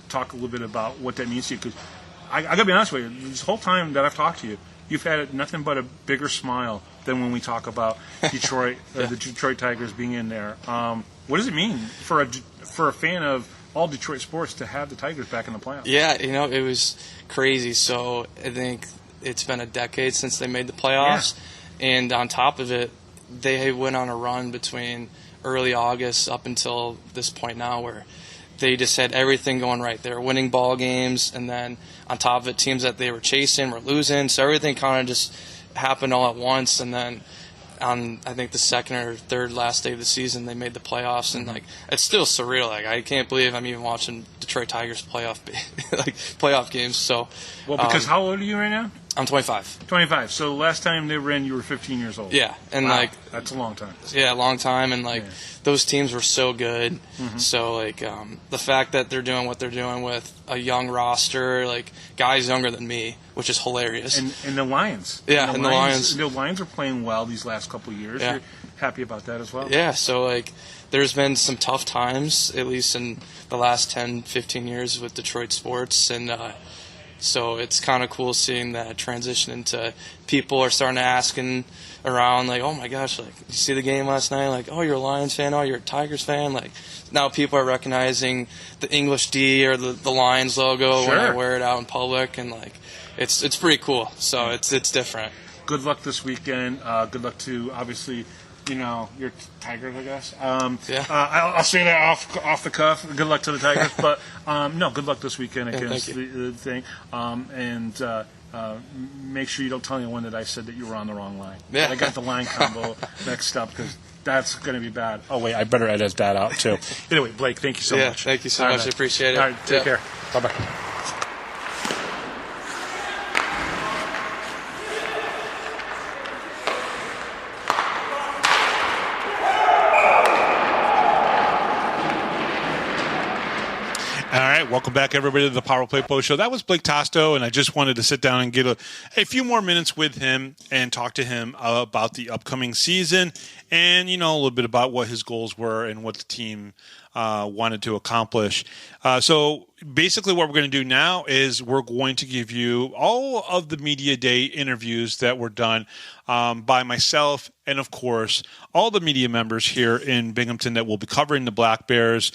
Talk a little bit about what that means to you, because I got to be honest with you. This whole time that I've talked to you, you've had nothing but a bigger smile than when we talk about Detroit, yeah. The Detroit Tigers being in there. What does it mean for a fan of all Detroit sports to have the Tigers back in the playoffs? Yeah, it was crazy. So I think it's been a decade since they made the playoffs, and on top of it, they went on a run between early August up until this point now where they just had everything going right. They were winning ball games, and then on top of it, teams that they were chasing were losing. So everything kind of just happened all at once, and then on, I think, the second or third last day of the season, they made the playoffs, and it's still surreal. Like, I can't believe I'm even watching Detroit Tigers playoff games. So, because how old are you right now? I'm 25. 25. So the last time they were in, you were 15 years old. Yeah, and wow. That's a long time. Yeah, a long time, and those teams were so good. Mm-hmm. So the fact that they're doing what they're doing with a young roster, like guys younger than me, which is hilarious. And the Lions. Yeah, and the Lions. The Lions are playing well these last couple of years. Yeah. You're happy about that as well? Yeah, so there's been some tough times, at least in the last 10, 15 years with Detroit sports, and so it's kind of cool seeing that transition into people are starting to asking around, like, oh my gosh, like, did you see the game last night? Like, oh, you're a Lions fan? Oh, you're a Tigers fan? Like, now people are recognizing the English D or the Lions logo Sure. when I wear it out in public, and it's pretty cool. So it's different. Good luck this weekend. Good luck to, obviously, your Tigers, I guess. Yeah. I'll say that off the cuff. Good luck to the Tigers. But, no, good luck this weekend against the thing. And make sure you don't tell anyone that I said that you were on the wrong line. Yeah. I got the line combo mixed up because that's going to be bad. Oh, wait, I better edit that out, too. Anyway, Blake, thank you so much. Thank you so much. I appreciate it. All right, take care. Bye-bye. All right, welcome back, everybody, to the Power Play Post Show. That was Blake Tosto, and I just wanted to sit down and get a few more minutes with him and talk to him about the upcoming season and, a little bit about what his goals were and what the team wanted to accomplish. So basically what we're going to do now is we're going to give you all of the Media Day interviews that were done by myself and, of course, all the media members here in Binghamton that will be covering the Black Bears.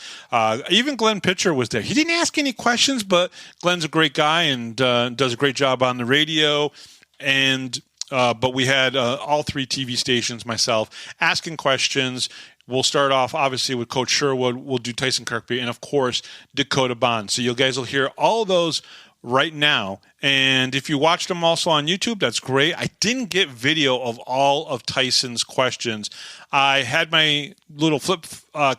Even Glenn Pitcher was there. He didn't ask any questions, but Glenn's a great guy and does a great job on the radio. And but we had all three TV stations, myself, asking questions, We'll start off, obviously, with Coach Sherwood. We'll do Tyson Kirkby, and, of course, Dakota Bohn. So you guys will hear all of those right now. And if you watched them also on YouTube, that's great. I didn't get video of all of Tyson's questions. I had my little flip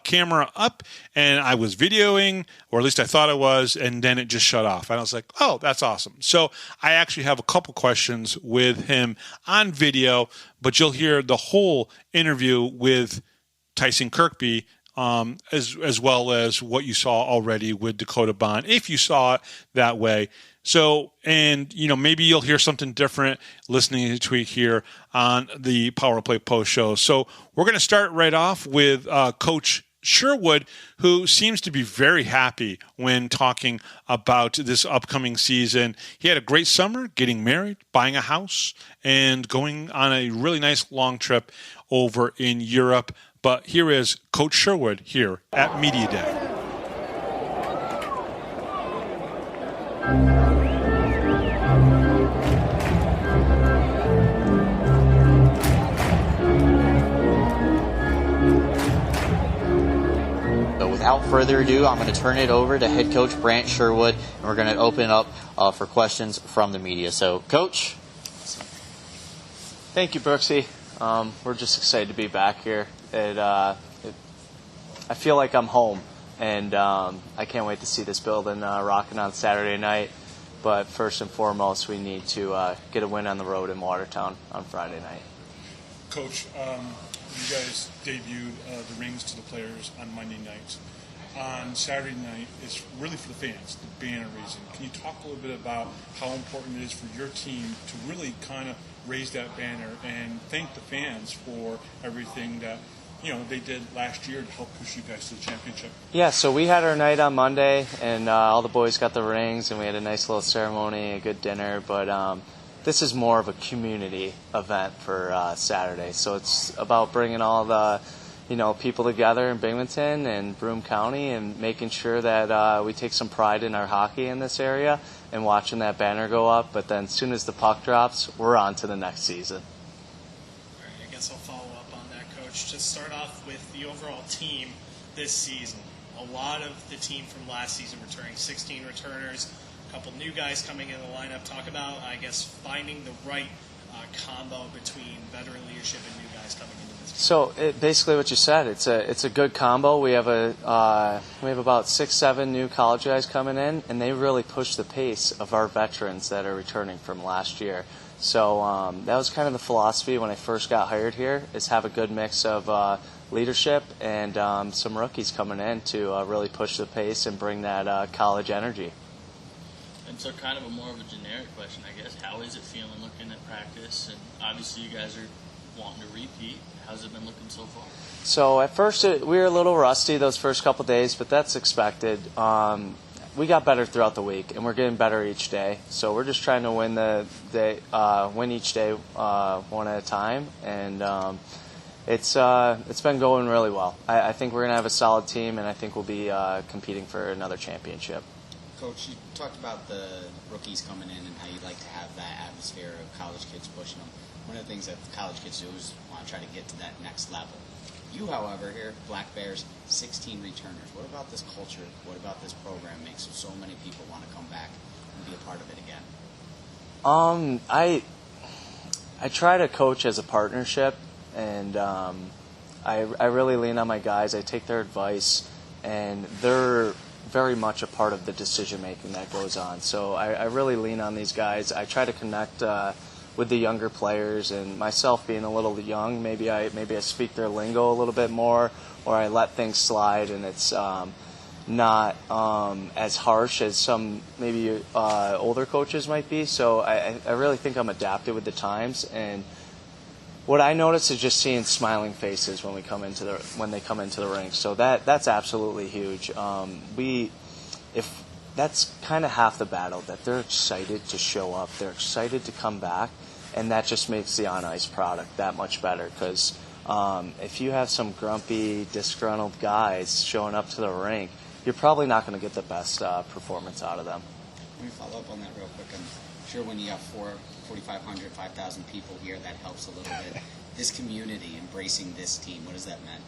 camera up, and I was videoing, or at least I thought I was, and then it just shut off. And I was like, oh, that's awesome. So I actually have a couple questions with him on video, but you'll hear the whole interview with Tyson Kirkby, as well as what you saw already with Dakota Bohn, if you saw it that way. So, and, maybe you'll hear something different listening to it here on the Power Play Post Show. So we're going to start right off with Coach Sherwood, who seems to be very happy when talking about this upcoming season. He had a great summer, getting married, buying a house, and going on a really nice long trip over in Europe. But here is Coach Sherwood here at Media Day. Without further ado, I'm going to turn it over to head coach Brant Sherwood, and we're going to open up for questions from the media. So, Coach. Thank you, Brooksy. We're just excited to be back here. I feel like I'm home, and I can't wait to see this building rocking on Saturday night. But first and foremost, we need to get a win on the road in Watertown on Friday night. Coach, you guys debuted the rings to the players on Monday night. On Saturday night, it's really for the fans, the banner raising. Can you talk a little bit about how important it is for your team to really kind of raise that banner and thank the fans for everything that they did last year to help push you guys to the championship? Yeah, so we had our night on Monday, and all the boys got the rings, and we had a nice little ceremony, a good dinner. But this is more of a community event for Saturday. So it's about bringing all the people together in Binghamton and Broome County and making sure that we take some pride in our hockey in this area and watching that banner go up. But then as soon as the puck drops, we're on to the next season. All right, I guess I'll follow up on that, Coach. To start off with the overall team this season, a lot of the team from last season returning, 16 returners, a couple new guys coming in the lineup. Talk about, I guess, finding the right combo between veteran leadership and new guys coming into this game. So basically what you said, it's a good combo. We have about 6-7 new college guys coming in, and they really push the pace of our veterans that are returning from last year. So that was kind of the philosophy when I first got hired here, is have a good mix of leadership and some rookies coming in to really push the pace and bring that college energy. And so kind of more of a generic question, I guess. How is it feeling looking at practice? And obviously you guys are wanting to repeat. How's it been looking so far? So at first we were a little rusty those first couple days, but that's expected. We got better throughout the week, and we're getting better each day. So we're just trying to win win each day one at a time, and it's been going really well. I think we're going to have a solid team, and I think we'll be competing for another championship. Coach, you talked about the rookies coming in and how you like to have that atmosphere of college kids pushing them. One of the things that the college kids do is want to try to get to that next level. You, however, here, Black Bears, 16 returners. What about this culture? What about this program makes so many people want to come back and be a part of it again? I try to coach as a partnership, and I really lean on my guys. I take their advice, and they're very much a part of the decision-making that goes on. So I really lean on these guys. I try to connect with the younger players, and myself being a little young, maybe I speak their lingo a little bit more, or I let things slide, and it's not as harsh as some maybe older coaches might be. So I really think I'm adapted with the times, and what I notice is just seeing smiling faces when they come into the rink. So that's absolutely huge. If that's kind of half the battle, that they're excited to show up, they're excited to come back, and that just makes the on-ice product that much better. Because if you have some grumpy, disgruntled guys showing up to the rink, you're probably not going to get the best performance out of them. Let me follow up on that real quick. I'm sure when you have 4,500, 5,000 people here, that helps a little bit. This community embracing this team, what does that mean?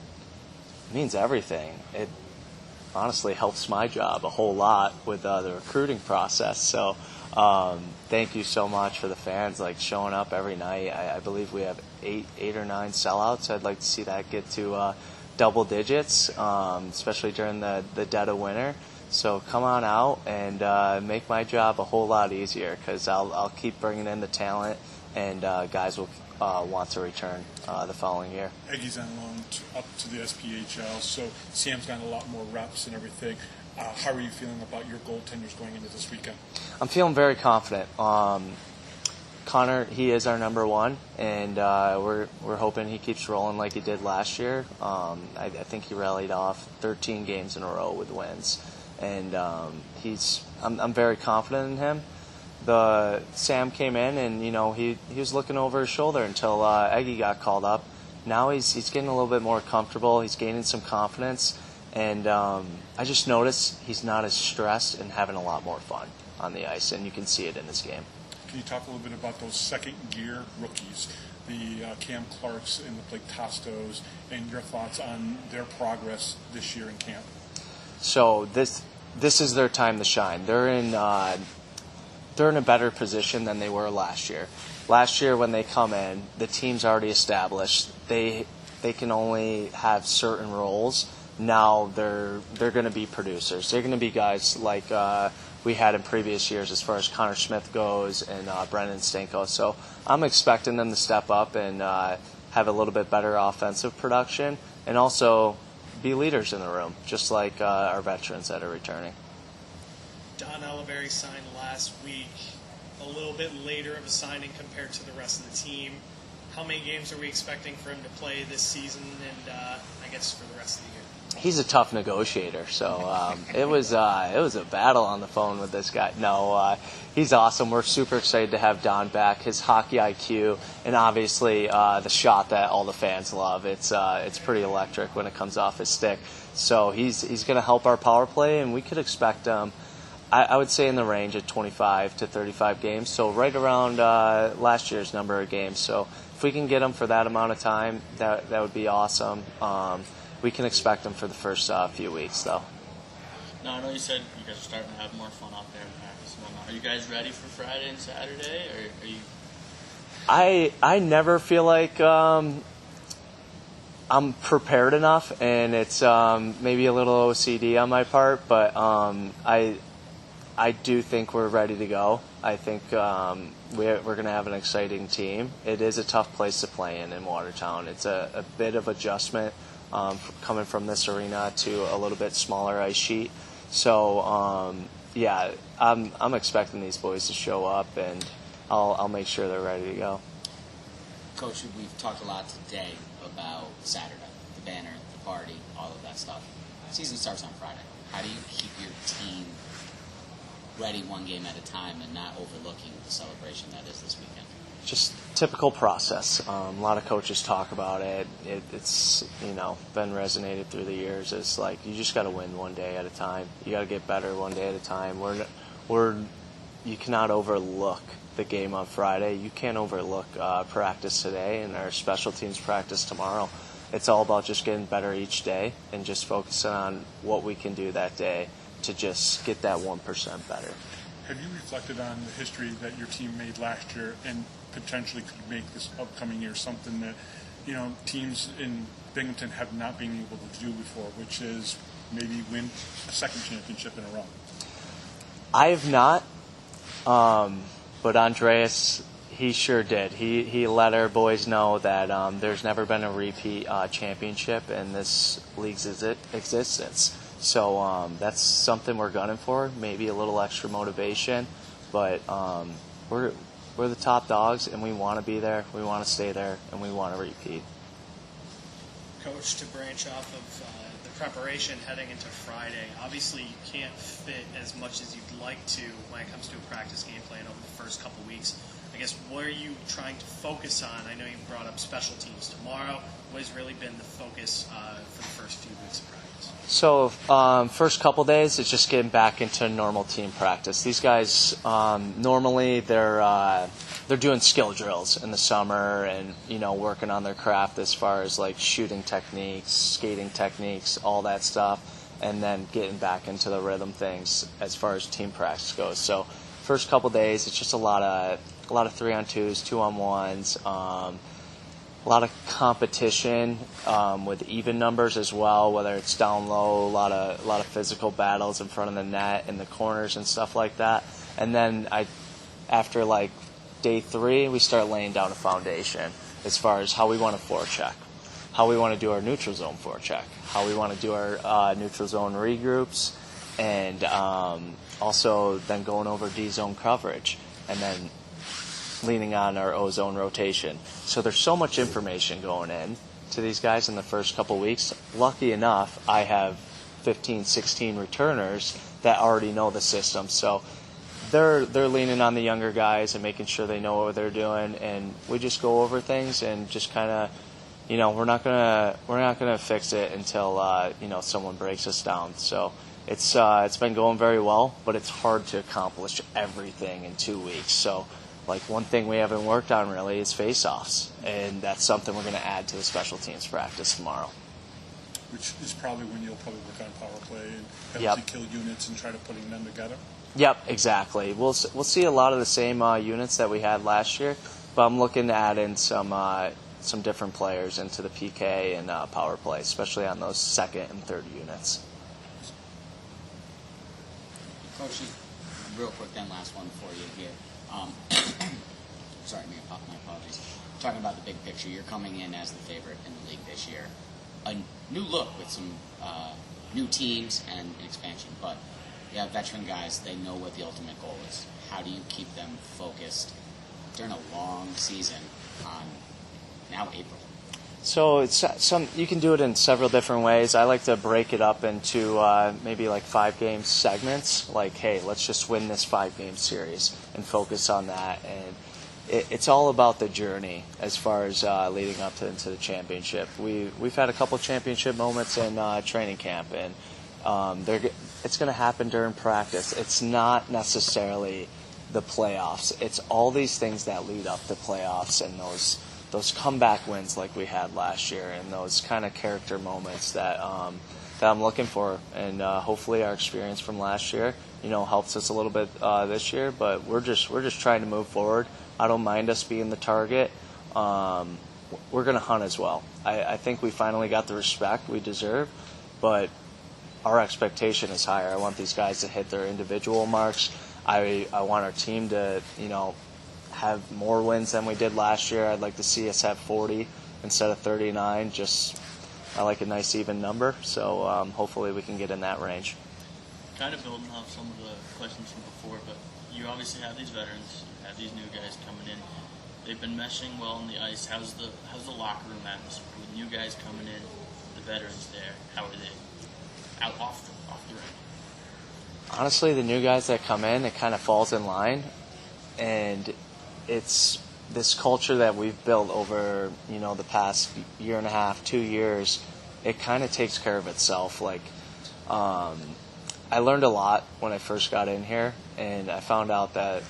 means everything. It honestly helps my job a whole lot with the recruiting process. So thank you so much for the fans showing up every night. I believe we have eight or nine sellouts. I'd like to see that get to double digits, especially during the dead of winter. So come on out and make my job a whole lot easier, because I'll keep bringing in the talent, and guys will want to return the following year. Eggie's on loan up to the SPHL, so Sam's gotten a lot more reps and everything. How are you feeling about your goaltenders going into this weekend? I'm feeling very confident. Connor, he is our number one, and we're hoping he keeps rolling like he did last year. I think he rallied off 13 games in a row with wins, and I'm very confident in him. Sam came in, and he was looking over his shoulder until Eggie got called up. Now he's getting a little bit more comfortable. He's gaining some confidence, and I just noticed he's not as stressed and having a lot more fun on the ice, and you can see it in this game. Can you talk a little bit about those second-year rookies, the Cam Clarks and the Blake Tostos, and your thoughts on their progress this year in camp? So this is their time to shine. They're in a better position than they were last year. Last year when they come in, the team's already established. They can only have certain roles. Now they're going to be producers. They're going to be guys like we had in previous years as far as Connor Smith goes and Brendan Stanko. So I'm expecting them to step up and have a little bit better offensive production, and also be leaders in the room, just like our veterans that are returning. Don Oliveri signed last week, a little bit later of a signing compared to the rest of the team. How many games are we expecting for him to play this season, and I guess for the rest of the year? He's a tough negotiator, so it was a battle on the phone with this guy. No, he's awesome. We're super excited to have Don back. His hockey IQ, and obviously the shot that all the fans love. It's pretty electric when it comes off his stick. So he's going to help our power play, and we could expect I would say in the range of 25 to 35 games. So right around last year's number of games. So if we can get him for that amount of time, that would be awesome. We can expect him for the first few weeks, though. Now, I know you said you guys are starting to have more fun out there in practice and whatnot. Are you guys ready for Friday and Saturday, or are you? I never feel like I'm prepared enough, and it's maybe a little OCD on my part, but I do think we're ready to go. I think we're going to have an exciting team. It is a tough place to play in Watertown. It's a bit of adjustment coming from this arena to a little bit smaller ice sheet. So, yeah, I'm expecting these boys to show up, and I'll make sure they're ready to go. Coach, we've talked a lot today about Saturday, the banner, the party, all of that stuff. Season starts on Friday. How do you keep your team ready one game at a time and not overlooking the celebration that is this weekend? Just typical process. A lot of coaches talk about it. It's been resonated through the years. It's like you just got to win one day at a time. You got to get better one day at a time. You cannot overlook the game on Friday. You can't overlook practice today and our special teams practice tomorrow. It's all about just getting better each day and just focusing on what we can do that day to just get that 1% better. Have you reflected on the history that your team made last year and potentially could make this upcoming year something that, teams in Binghamton have not been able to do before, which is maybe win a second championship in a row? I have not, but Andreas, he sure did. He let our boys know that there's never been a repeat championship in this league's existence. So that's something we're gunning for, maybe a little extra motivation, but we're the top dogs, and we want to be there, we want to stay there, and we want to repeat. Coach, to branch off of the preparation heading into Friday, obviously you can't fit as much as you'd like to when it comes to a practice game plan over the first couple weeks. I guess, what are you trying to focus on? I know you brought up special teams tomorrow. What has really been the focus for the first few weeks of practice? So first couple days, it's just getting back into normal team practice. These guys, normally they're they're doing skill drills in the summer and, working on their craft as far as like shooting techniques, skating techniques, all that stuff, and then getting back into the rhythm things as far as team practice goes. So first couple days, it's just a lot of 3-on-2s, 2-on-1s, a lot of competition with even numbers as well, whether it's down low, a lot of physical battles in front of the net, in the corners and stuff like that. And then after like day 3, we start laying down a foundation as far as how we want to forecheck, how we want to do our neutral zone forecheck, how we want to do our neutral zone regroups, and also then going over D zone coverage, and then leaning on our O zone rotation. So there's so much information going in to these guys in the first couple weeks. Lucky enough, I have 15, 16 returners that already know the system. So they're leaning on the younger guys and making sure they know what they're doing, and we just go over things and just kind of, we're not gonna fix it until someone breaks us down. So it's been going very well, but it's hard to accomplish everything in 2 weeks. So like one thing we haven't worked on really is face-offs, and that's something we're going to add to the special teams practice tomorrow. Which is probably when you'll probably work on power play and penalty kill units and try to putting them together. Yep, exactly. We'll see a lot of the same units that we had last year, but I'm looking to add in some different players into the PK and power play, especially on those second and third units. Coach, real quick, then last one for you here. Sorry, my apologies. Talking about the big picture, you're coming in as the favorite in the league this year. A new look with some new teams and an expansion, but you have veteran guys, they know what the ultimate goal is. How do you keep them focused during a long season on now April? So you can do it in several different ways. I like to break it up into maybe like 5-game segments. Like, hey, let's just win this 5-game series and focus on that. And it's all about the journey as far as leading up into the championship. We've had a couple championship moments in training camp, and it's going to happen during practice. It's not necessarily the playoffs. It's all these things that lead up to playoffs and those comeback wins like we had last year, and those kind of character moments that I'm looking for. And hopefully our experience from last year, helps us a little bit this year. But we're just trying to move forward. I don't mind us being the target. We're going to hunt as well. I think we finally got the respect we deserve, but our expectation is higher. I want these guys to hit their individual marks. I want our team to, have more wins than we did last year. I'd like to see us have 40 instead of 39. I like a nice even number, so hopefully we can get in that range. Kind of building off some of the questions from before, but you obviously have these veterans, you have these new guys coming in. They've been meshing well on the ice. How's the locker room atmosphere with new guys coming in, the veterans there? How are they out off the rink? Honestly, the new guys that come in, it kind of falls in line, and it's this culture that we've built over, the past year and a half, 2 years. It kind of takes care of itself. Like, I learned a lot when I first got in here, and I found out that,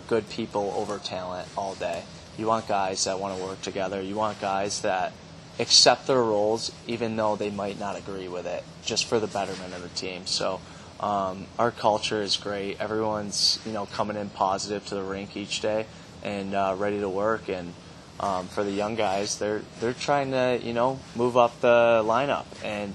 good people over talent all day. You want guys that want to work together. You want guys that accept their roles, even though they might not agree with it, just for the betterment of the team. So our culture is great. Everyone's, coming in positive to the rink each day and ready to work. And for the young guys, they're trying to, move up the lineup. And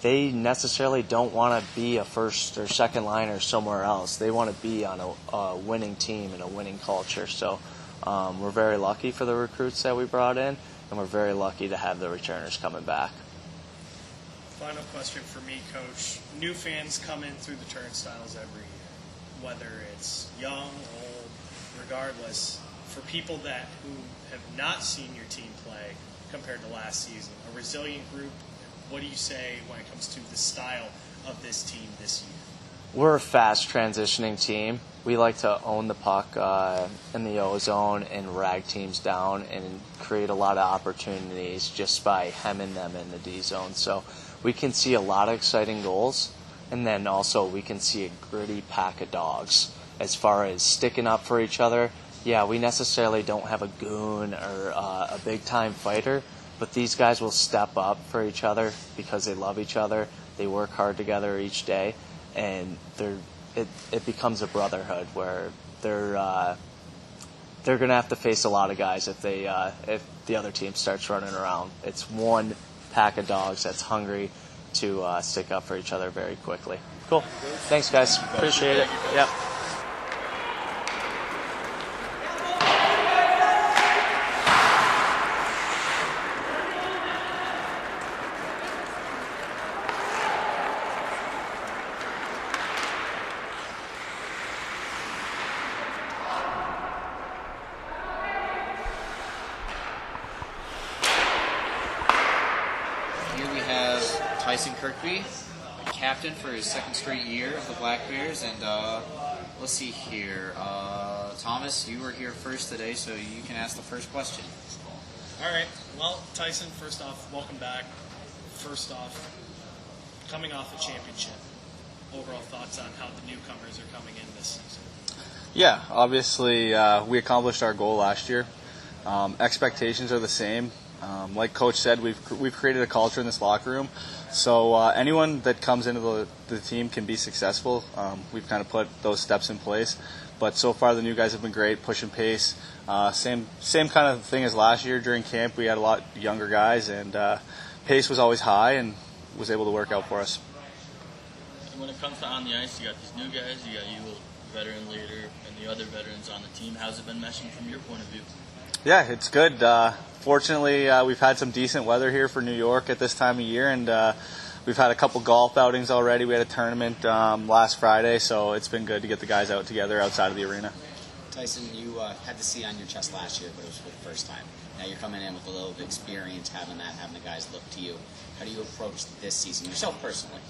they necessarily don't want to be a first or second liner somewhere else. They want to be on a winning team and a winning culture. So we're very lucky for the recruits that we brought in, and we're very lucky to have the returners coming back. Final question for me, Coach. New fans come in through the turnstiles every year, whether it's young, old, regardless. For people who have not seen your team play compared to last season, a resilient group, what do you say when it comes to the style of this team this year? We're a fast transitioning team. We like to own the puck in the O zone and rag teams down and create a lot of opportunities just by hemming them in the D zone. So we can see a lot of exciting goals, and then also we can see a gritty pack of dogs as far as sticking up for each other, yeah, we necessarily don't have a goon or a big-time fighter, but these guys will step up for each other because they love each other. They work hard together each day, and it becomes a brotherhood where they're going to have to face a lot of guys if the other team starts running around. It's one pack of dogs that's hungry to stick up for each other very quickly. Cool. Thanks, guys. Appreciate it. Yeah. Tyson Kirkby, captain for his second straight year of the Black Bears, and let's see here. Thomas, you were here first today, so you can ask the first question. All right. Well, Tyson, first off, welcome back. First off, coming off a championship, overall thoughts on how the newcomers are coming in this season? Yeah, obviously we accomplished our goal last year. Expectations are the same. Like Coach said, we've created a culture in this locker room, so anyone that comes into the team can be successful. We've kind of put those steps in place, but so far the new guys have been great, pushing pace. Same kind of thing as last year during camp. We had a lot younger guys, and pace was always high and was able to work out for us. When it comes to on the ice, you got these new guys, you got you, veteran leader, and the other veterans on the team. How's it been meshing from your point of view? Yeah, it's good. Fortunately, we've had some decent weather here for New York at this time of year, and we've had a couple golf outings already. We had a tournament last Friday, so it's been good to get the guys out together outside of the arena. Tyson, you had the C on your chest last year, but it was for the first time. Now you're coming in with a little bit of experience, having the guys look to you. How do you approach this season, yourself personally?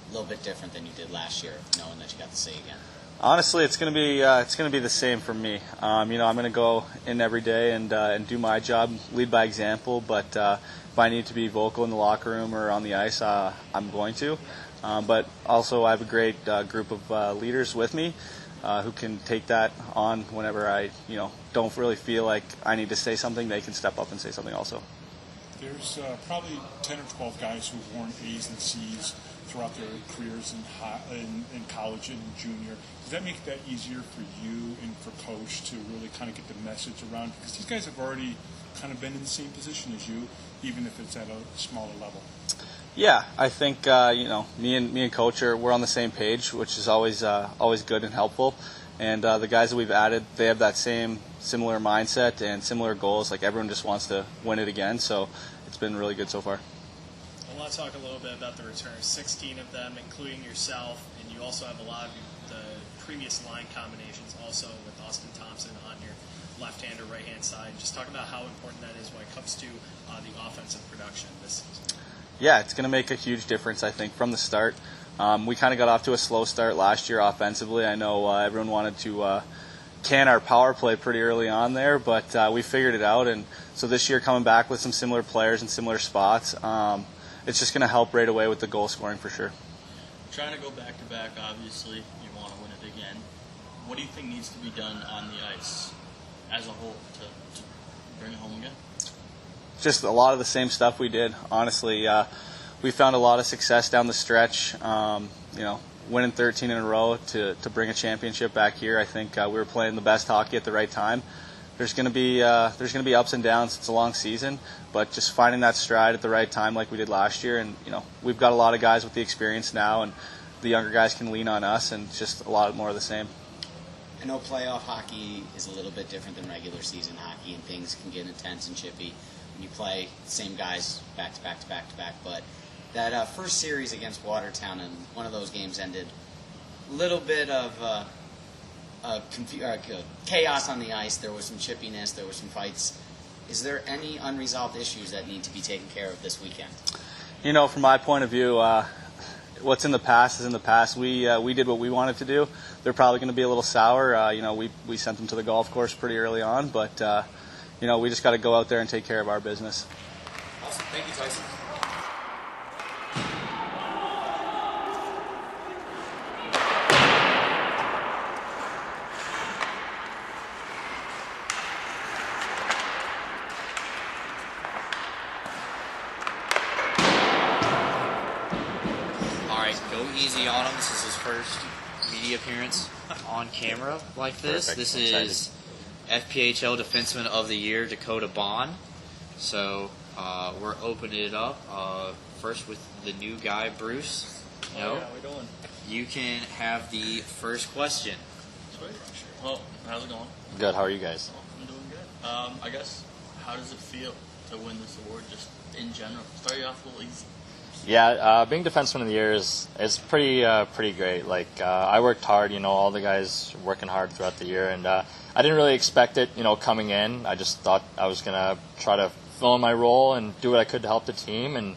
A little bit different than you did last year, knowing that you got the C again. Honestly, it's gonna be the same for me. I'm gonna go in every day and do my job, lead by example. But if I need to be vocal in the locker room or on the ice, I'm going to. But also, I have a great group of leaders with me who can take that on whenever I don't really feel like I need to say something. They can step up and say something also. There's probably 10 or 12 guys who've worn A's and C's throughout their careers in college and junior. Does that make that easier for you and for Coach to really kind of get the message around? Because these guys have already kind of been in the same position as you, even if it's at a smaller level. Yeah, I think me and Coach we're on the same page, which is always good and helpful. And the guys that we've added, they have that similar mindset and similar goals. Like everyone just wants to win it again, so it's been really good so far. I want to talk a little bit about the returns. 16 of them, including yourself, and you also have a lot of the previous line combinations also with Austin Thompson on your left-hand or right-hand side. Just talk about how important that is when it comes to the offensive production this season. Yeah, it's going to make a huge difference, I think, from the start. We kind of got off to a slow start last year offensively. I know everyone wanted to can our power play pretty early on there, but we figured it out. And so this year coming back with some similar players in similar spots, it's just going to help right away with the goal scoring for sure. Trying to go back-to-back, obviously, you want to win it again. What do you think needs to be done on the ice as a whole to bring it home again? Just a lot of the same stuff we did, honestly. We found a lot of success down the stretch, winning 13 in a row to bring a championship back here. I think we were playing the best hockey at the right time. There's going to be ups and downs. It's a long season, but just finding that stride at the right time like we did last year. And we've got a lot of guys with the experience now, and the younger guys can lean on us, and just a lot more of the same. I know playoff hockey is a little bit different than regular season hockey, and things can get intense and chippy when you play the same guys back to back to back to back. But that first series against Watertown, and one of those games ended a little bit of chaos on the ice. There was some chippiness, there were some fights. Is there any unresolved issues that need to be taken care of this weekend? From my point of view, what's in the past is in the past. We did what we wanted to do. They're probably going to be a little sour. We sent them to the golf course pretty early on, but we just got to go out there and take care of our business. Awesome. Thank you, Tyson. easy on him. This is his first media appearance on camera like this. Perfect. This is FPHL Defenseman of the Year, Dakota Bohn. So we're opening it up first with the new guy, Bruce. How we doing? You can have the first question. Sweet. Well, how's it going? Good. How are you guys? I'm doing good. I guess, how does it feel to win this award just in general? Start you off a little easy. Yeah, being Defenseman of the Year is pretty great. Like, I worked hard, all the guys working hard throughout the year, and I didn't really expect it, coming in. I just thought I was going to try to fill in my role and do what I could to help the team, and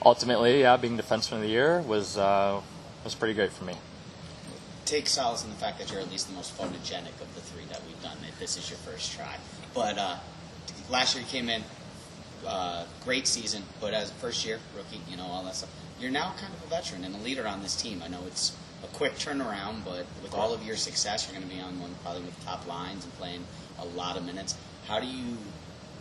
ultimately, being Defenseman of the Year was pretty great for me. Take solace in the fact that you're at least the most photogenic of the three that we've done. This is your first try. But last year you came in, great season, but as a first year rookie, all that stuff. You're now kind of a veteran and a leader on this team. I know it's a quick turnaround, but with all of your success, you're going to be on probably with the top lines and playing a lot of minutes. How do you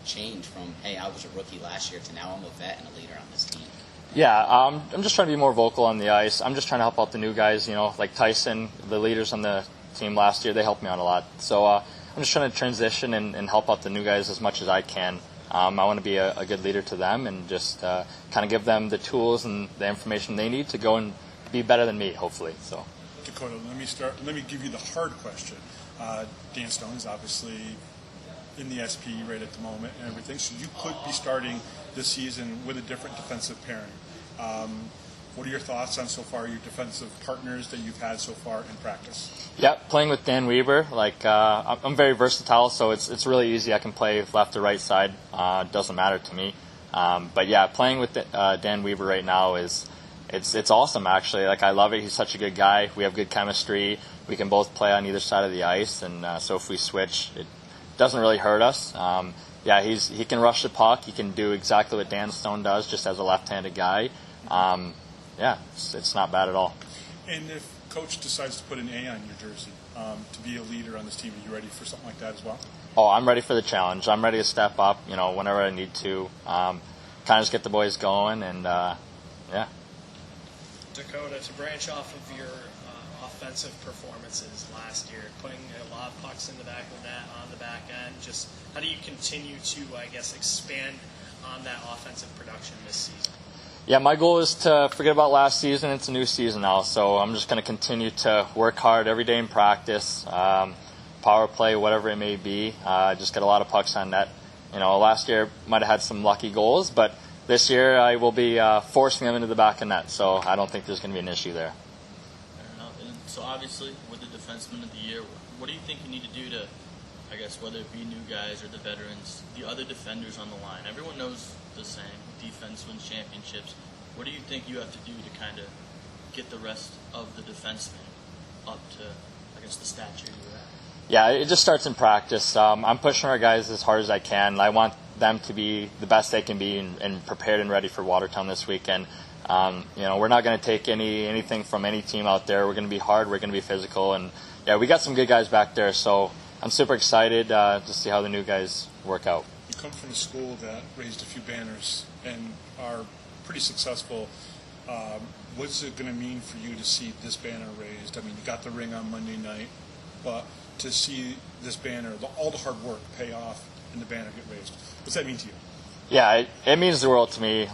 change from, hey, I was a rookie last year to now I'm a vet and a leader on this team? Yeah, I'm just trying to be more vocal on the ice. I'm just trying to help out the new guys, like Tyson, the leaders on the team last year, they helped me out a lot. So I'm just trying to transition and help out the new guys as much as I can. I want to be a good leader to them and just kind of give them the tools and the information they need to go and be better than me, hopefully. So, Dakota, let me give you the hard question. Dan Stone is obviously in the SP right at the moment and everything, so you could be starting this season with a different defensive pairing. What are your thoughts on so far your defensive partners that you've had so far in practice? Yeah, playing with Dan Weber, I'm very versatile, so it's really easy. I can play left or right side. Doesn't matter to me. But yeah, playing with Dan Weber right now it's awesome actually. I love it. He's such a good guy. We have good chemistry. We can both play on either side of the ice, and so if we switch, it doesn't really hurt us. He can rush the puck. He can do exactly what Dan Stone does, just as a left-handed guy. It's not bad at all. And if Coach decides to put an A on your jersey to be a leader on this team, are you ready for something like that as well? Oh, I'm ready for the challenge. I'm ready to step up, whenever I need to. Kind of just get the boys going, and Dakota, to branch off of your offensive performances last year, putting a lot of pucks in the back of the net on the back end, just how do you continue to, expand on that offensive production this season? Yeah, my goal is to forget about last season. It's a new season now, so I'm just going to continue to work hard every day in practice, power play, whatever it may be. Just get a lot of pucks on net. Last year might have had some lucky goals, but this year I will be forcing them into the back of net, so I don't think there's going to be an issue there. Fair enough. And so obviously, with the Defenseman of the Year, what do you think you need to do to, whether it be new guys or the veterans, the other defenders on the line? Everyone knows the saying, defense wins championships. What do you think you have to do to kind of get the rest of the defensemen up to, the stature you're at? Yeah, it just starts in practice. I'm pushing our guys as hard as I can. I want them to be the best they can be and prepared and ready for Watertown this weekend. We're not going to take anything from any team out there. We're going to be hard. We're going to be physical. And, we got some good guys back there, so I'm super excited to see how the new guys work out. You come from a school that raised a few banners and are pretty successful. What's it going to mean for you to see this banner raised? You got the ring on Monday night, but to see this banner, all the hard work pay off and the banner get raised, what's that mean to you? Yeah, it means the world to me.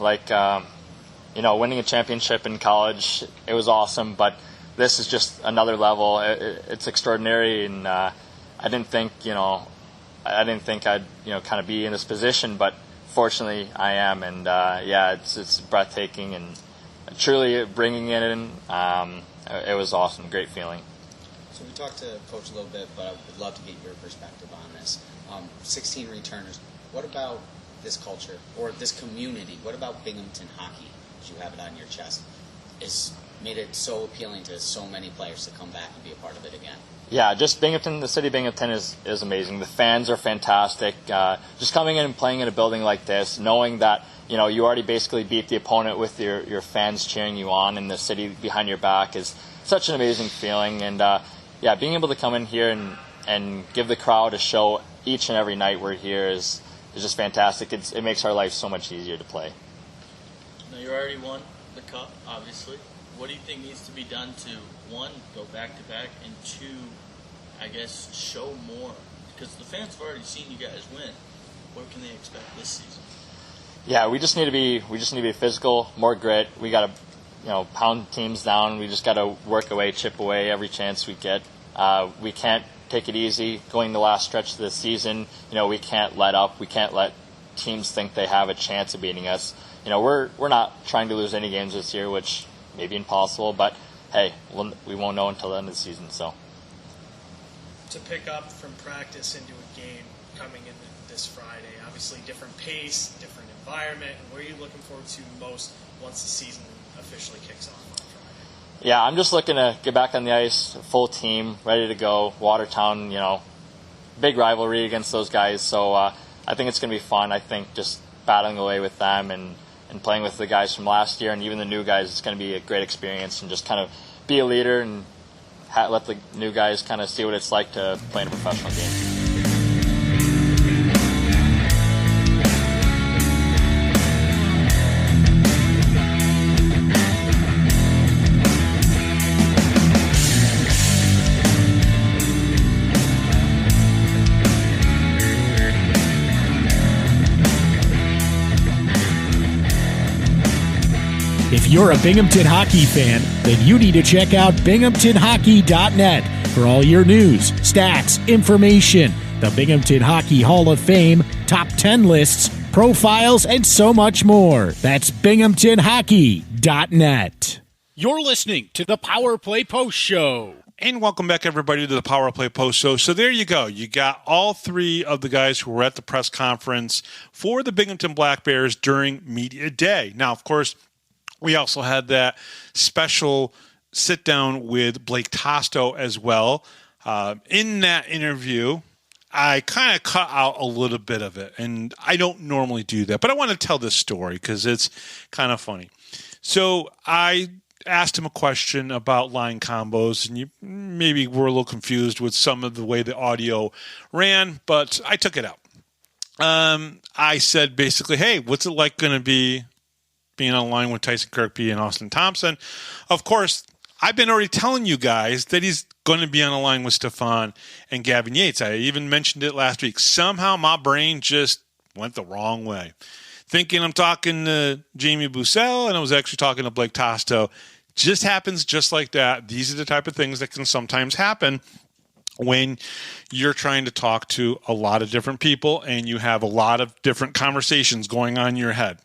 Winning a championship in college, it was awesome, but this is just another level. It's extraordinary, and I didn't think I'd kind of be in this position, but fortunately I am, and it's breathtaking and truly bringing it in. It was awesome, great feeling. So we talked to Coach a little bit, but I would love to get your perspective on this. 16 returners. What about this culture or this community? What about Binghamton hockey, as you have it on your chest, has made it so appealing to so many players to come back and be a part of it again? Yeah, just Binghamton, the city of Binghamton is amazing. The fans are fantastic. Just coming in and playing in a building like this, knowing that you already basically beat the opponent with your fans cheering you on and the city behind your back is such an amazing feeling. And being able to come in here and give the crowd a show each and every night we're here is just fantastic. It makes our life so much easier to play. Now, you already won the cup, obviously. what do you think needs to be done to, one, go back-to-back, and two, I guess, show more? Because the fans have already seen you guys win. What can they expect this season? Yeah, we just need to be physical, more grit. We got to, pound teams down. We just got to work away, chip away every chance we get. We can't take it easy going the last stretch of the season. We can't let up. We can't let teams think they have a chance of beating us. We're not trying to lose any games this year, which may be impossible, but hey, we won't know until the end of the season. So to pick up from practice into a game coming in this Friday, obviously different pace, different environment, and where are you looking forward to most once the season officially kicks off on Friday? Yeah, I'm just looking to get back on the ice, full team, ready to go. Watertown, big rivalry against those guys, so I think it's going to be fun. I think just battling away with them and playing with the guys from last year and even the new guys, it's going to be a great experience, and just kind of be a leader and let the new guys kind of see what it's like to play in a professional game. If you're a Binghamton hockey fan, then you need to check out binghamtonhockey.net for all your news, stats, information, the Binghamton Hockey Hall of Fame, top 10 lists, profiles, and so much more. That's binghamtonhockey.net. You're listening to the Power Play Post Show. And welcome back, everybody, to the Power Play Post Show. So there you go. You got all three of the guys who were at the press conference for the Binghamton Black Bears during Media Day. Now, of course, we also had that special sit-down with Blake Tosto as well. In that interview, I kind of cut out a little bit of it, and I don't normally do that, but I want to tell this story because it's kind of funny. So I asked him a question about line combos, and you maybe were a little confused with some of the way the audio ran, but I took it out. I said basically, hey, what's it like going to be being on line with Tyson Kirkby and Austin Thompson? Of course, I've been already telling you guys that he's going to be on a line with Stefan and Gavin Yates. I even mentioned it last week. Somehow my brain just went the wrong way. Thinking I'm talking to Jamie Bussell, and I was actually talking to Blake Tosto. Just happens just like that. These are the type of things that can sometimes happen when you're trying to talk to a lot of different people and you have a lot of different conversations going on in your head.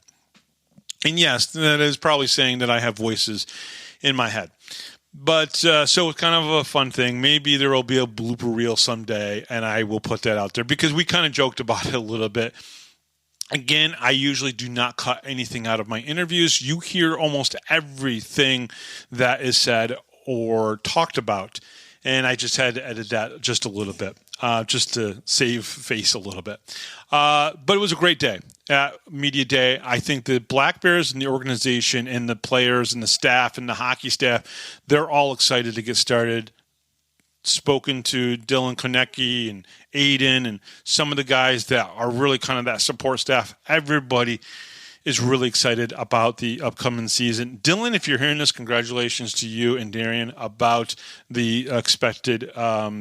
And yes, that is probably saying that I have voices in my head. But so it's kind of a fun thing. Maybe there will be a blooper reel someday, and I will put that out there because we kind of joked about it a little bit. Again, I usually do not cut anything out of my interviews. You hear almost everything that is said or talked about. And I just had to edit that just a little bit, just to save face a little bit. But it was a great day at Media Day. I think the Black Bears and the organization and the players and the staff and the hockey staff, they're all excited to get started. Spoken to Dylan Konecki and Aiden and some of the guys that are really kind of that support staff. Everybody is really excited about the upcoming season. Dylan, if you're hearing this, congratulations to you and Darian about the expected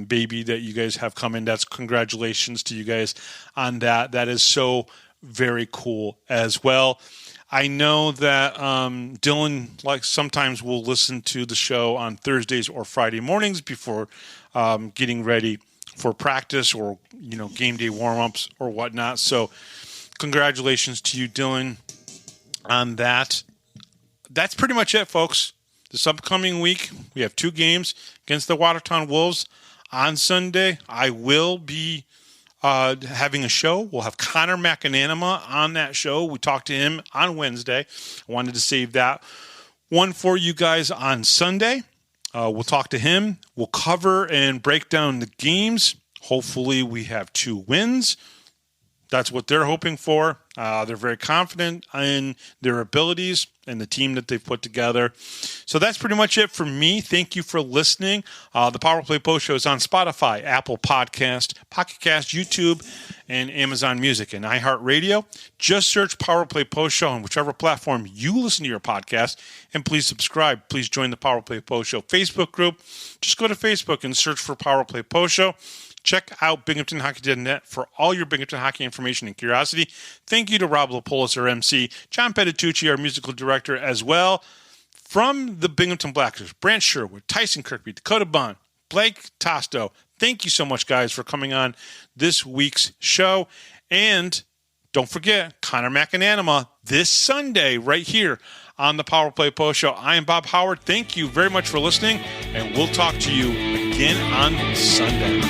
baby that you guys have coming. That's congratulations to you guys on that. That is so very cool as well. I know that Dylan sometimes will listen to the show on Thursdays or Friday mornings before getting ready for practice or game day warm-ups or whatnot. So congratulations to you, Dylan, on that. That's pretty much it, folks. This upcoming week, we have 2 games against the Watertown Wolves. On Sunday, I will be having a show. We'll have Connor McAnanima on that show. We talked to him on Wednesday. I wanted to save that one for you guys on Sunday. We'll talk to him. We'll cover and break down the games. Hopefully we have 2 wins. That's what they're hoping for. They're very confident in their abilities and the team that they've put together. So that's pretty much it for me. Thank you for listening. The Power Play Post Show is on Spotify, Apple Podcast, Pocket Cast, YouTube, and Amazon Music and iHeartRadio. Just search Power Play Post Show on whichever platform you listen to your podcast, and please subscribe. Please join the Power Play Post Show Facebook group. Just go to Facebook and search for Power Play Post Show. Check out BinghamtonHockey.net for all your Binghamton hockey information and curiosity. Thank you to Rob Lapoulis, our MC, John Petitucci, our musical director, as well. From the Binghamton Black Bears, Brant Sherwood, Tyson, Kirkby, Dakota, Bohn, Blake Tosto. Thank you so much, guys, for coming on this week's show. And don't forget, Connor McAnanima this Sunday right here on the Power Play Post Show. I am Bob Howard. Thank you very much for listening, and we'll talk to you again on Sunday.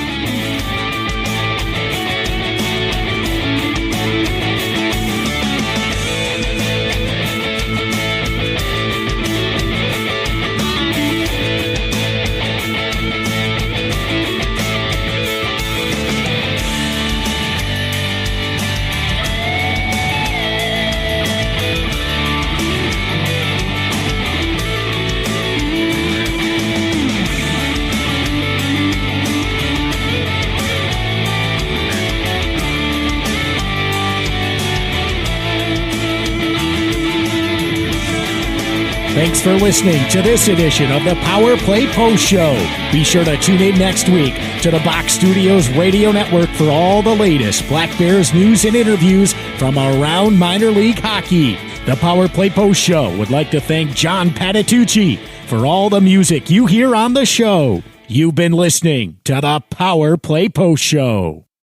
Thanks for listening to this edition of the Power Play Post Show. Be sure to tune in next week to the Box Studios Radio Network for all the latest Black Bears news and interviews from around minor league hockey. The Power Play Post Show would like to thank John Petitucci for all the music you hear on the show. You've been listening to the Power Play Post Show.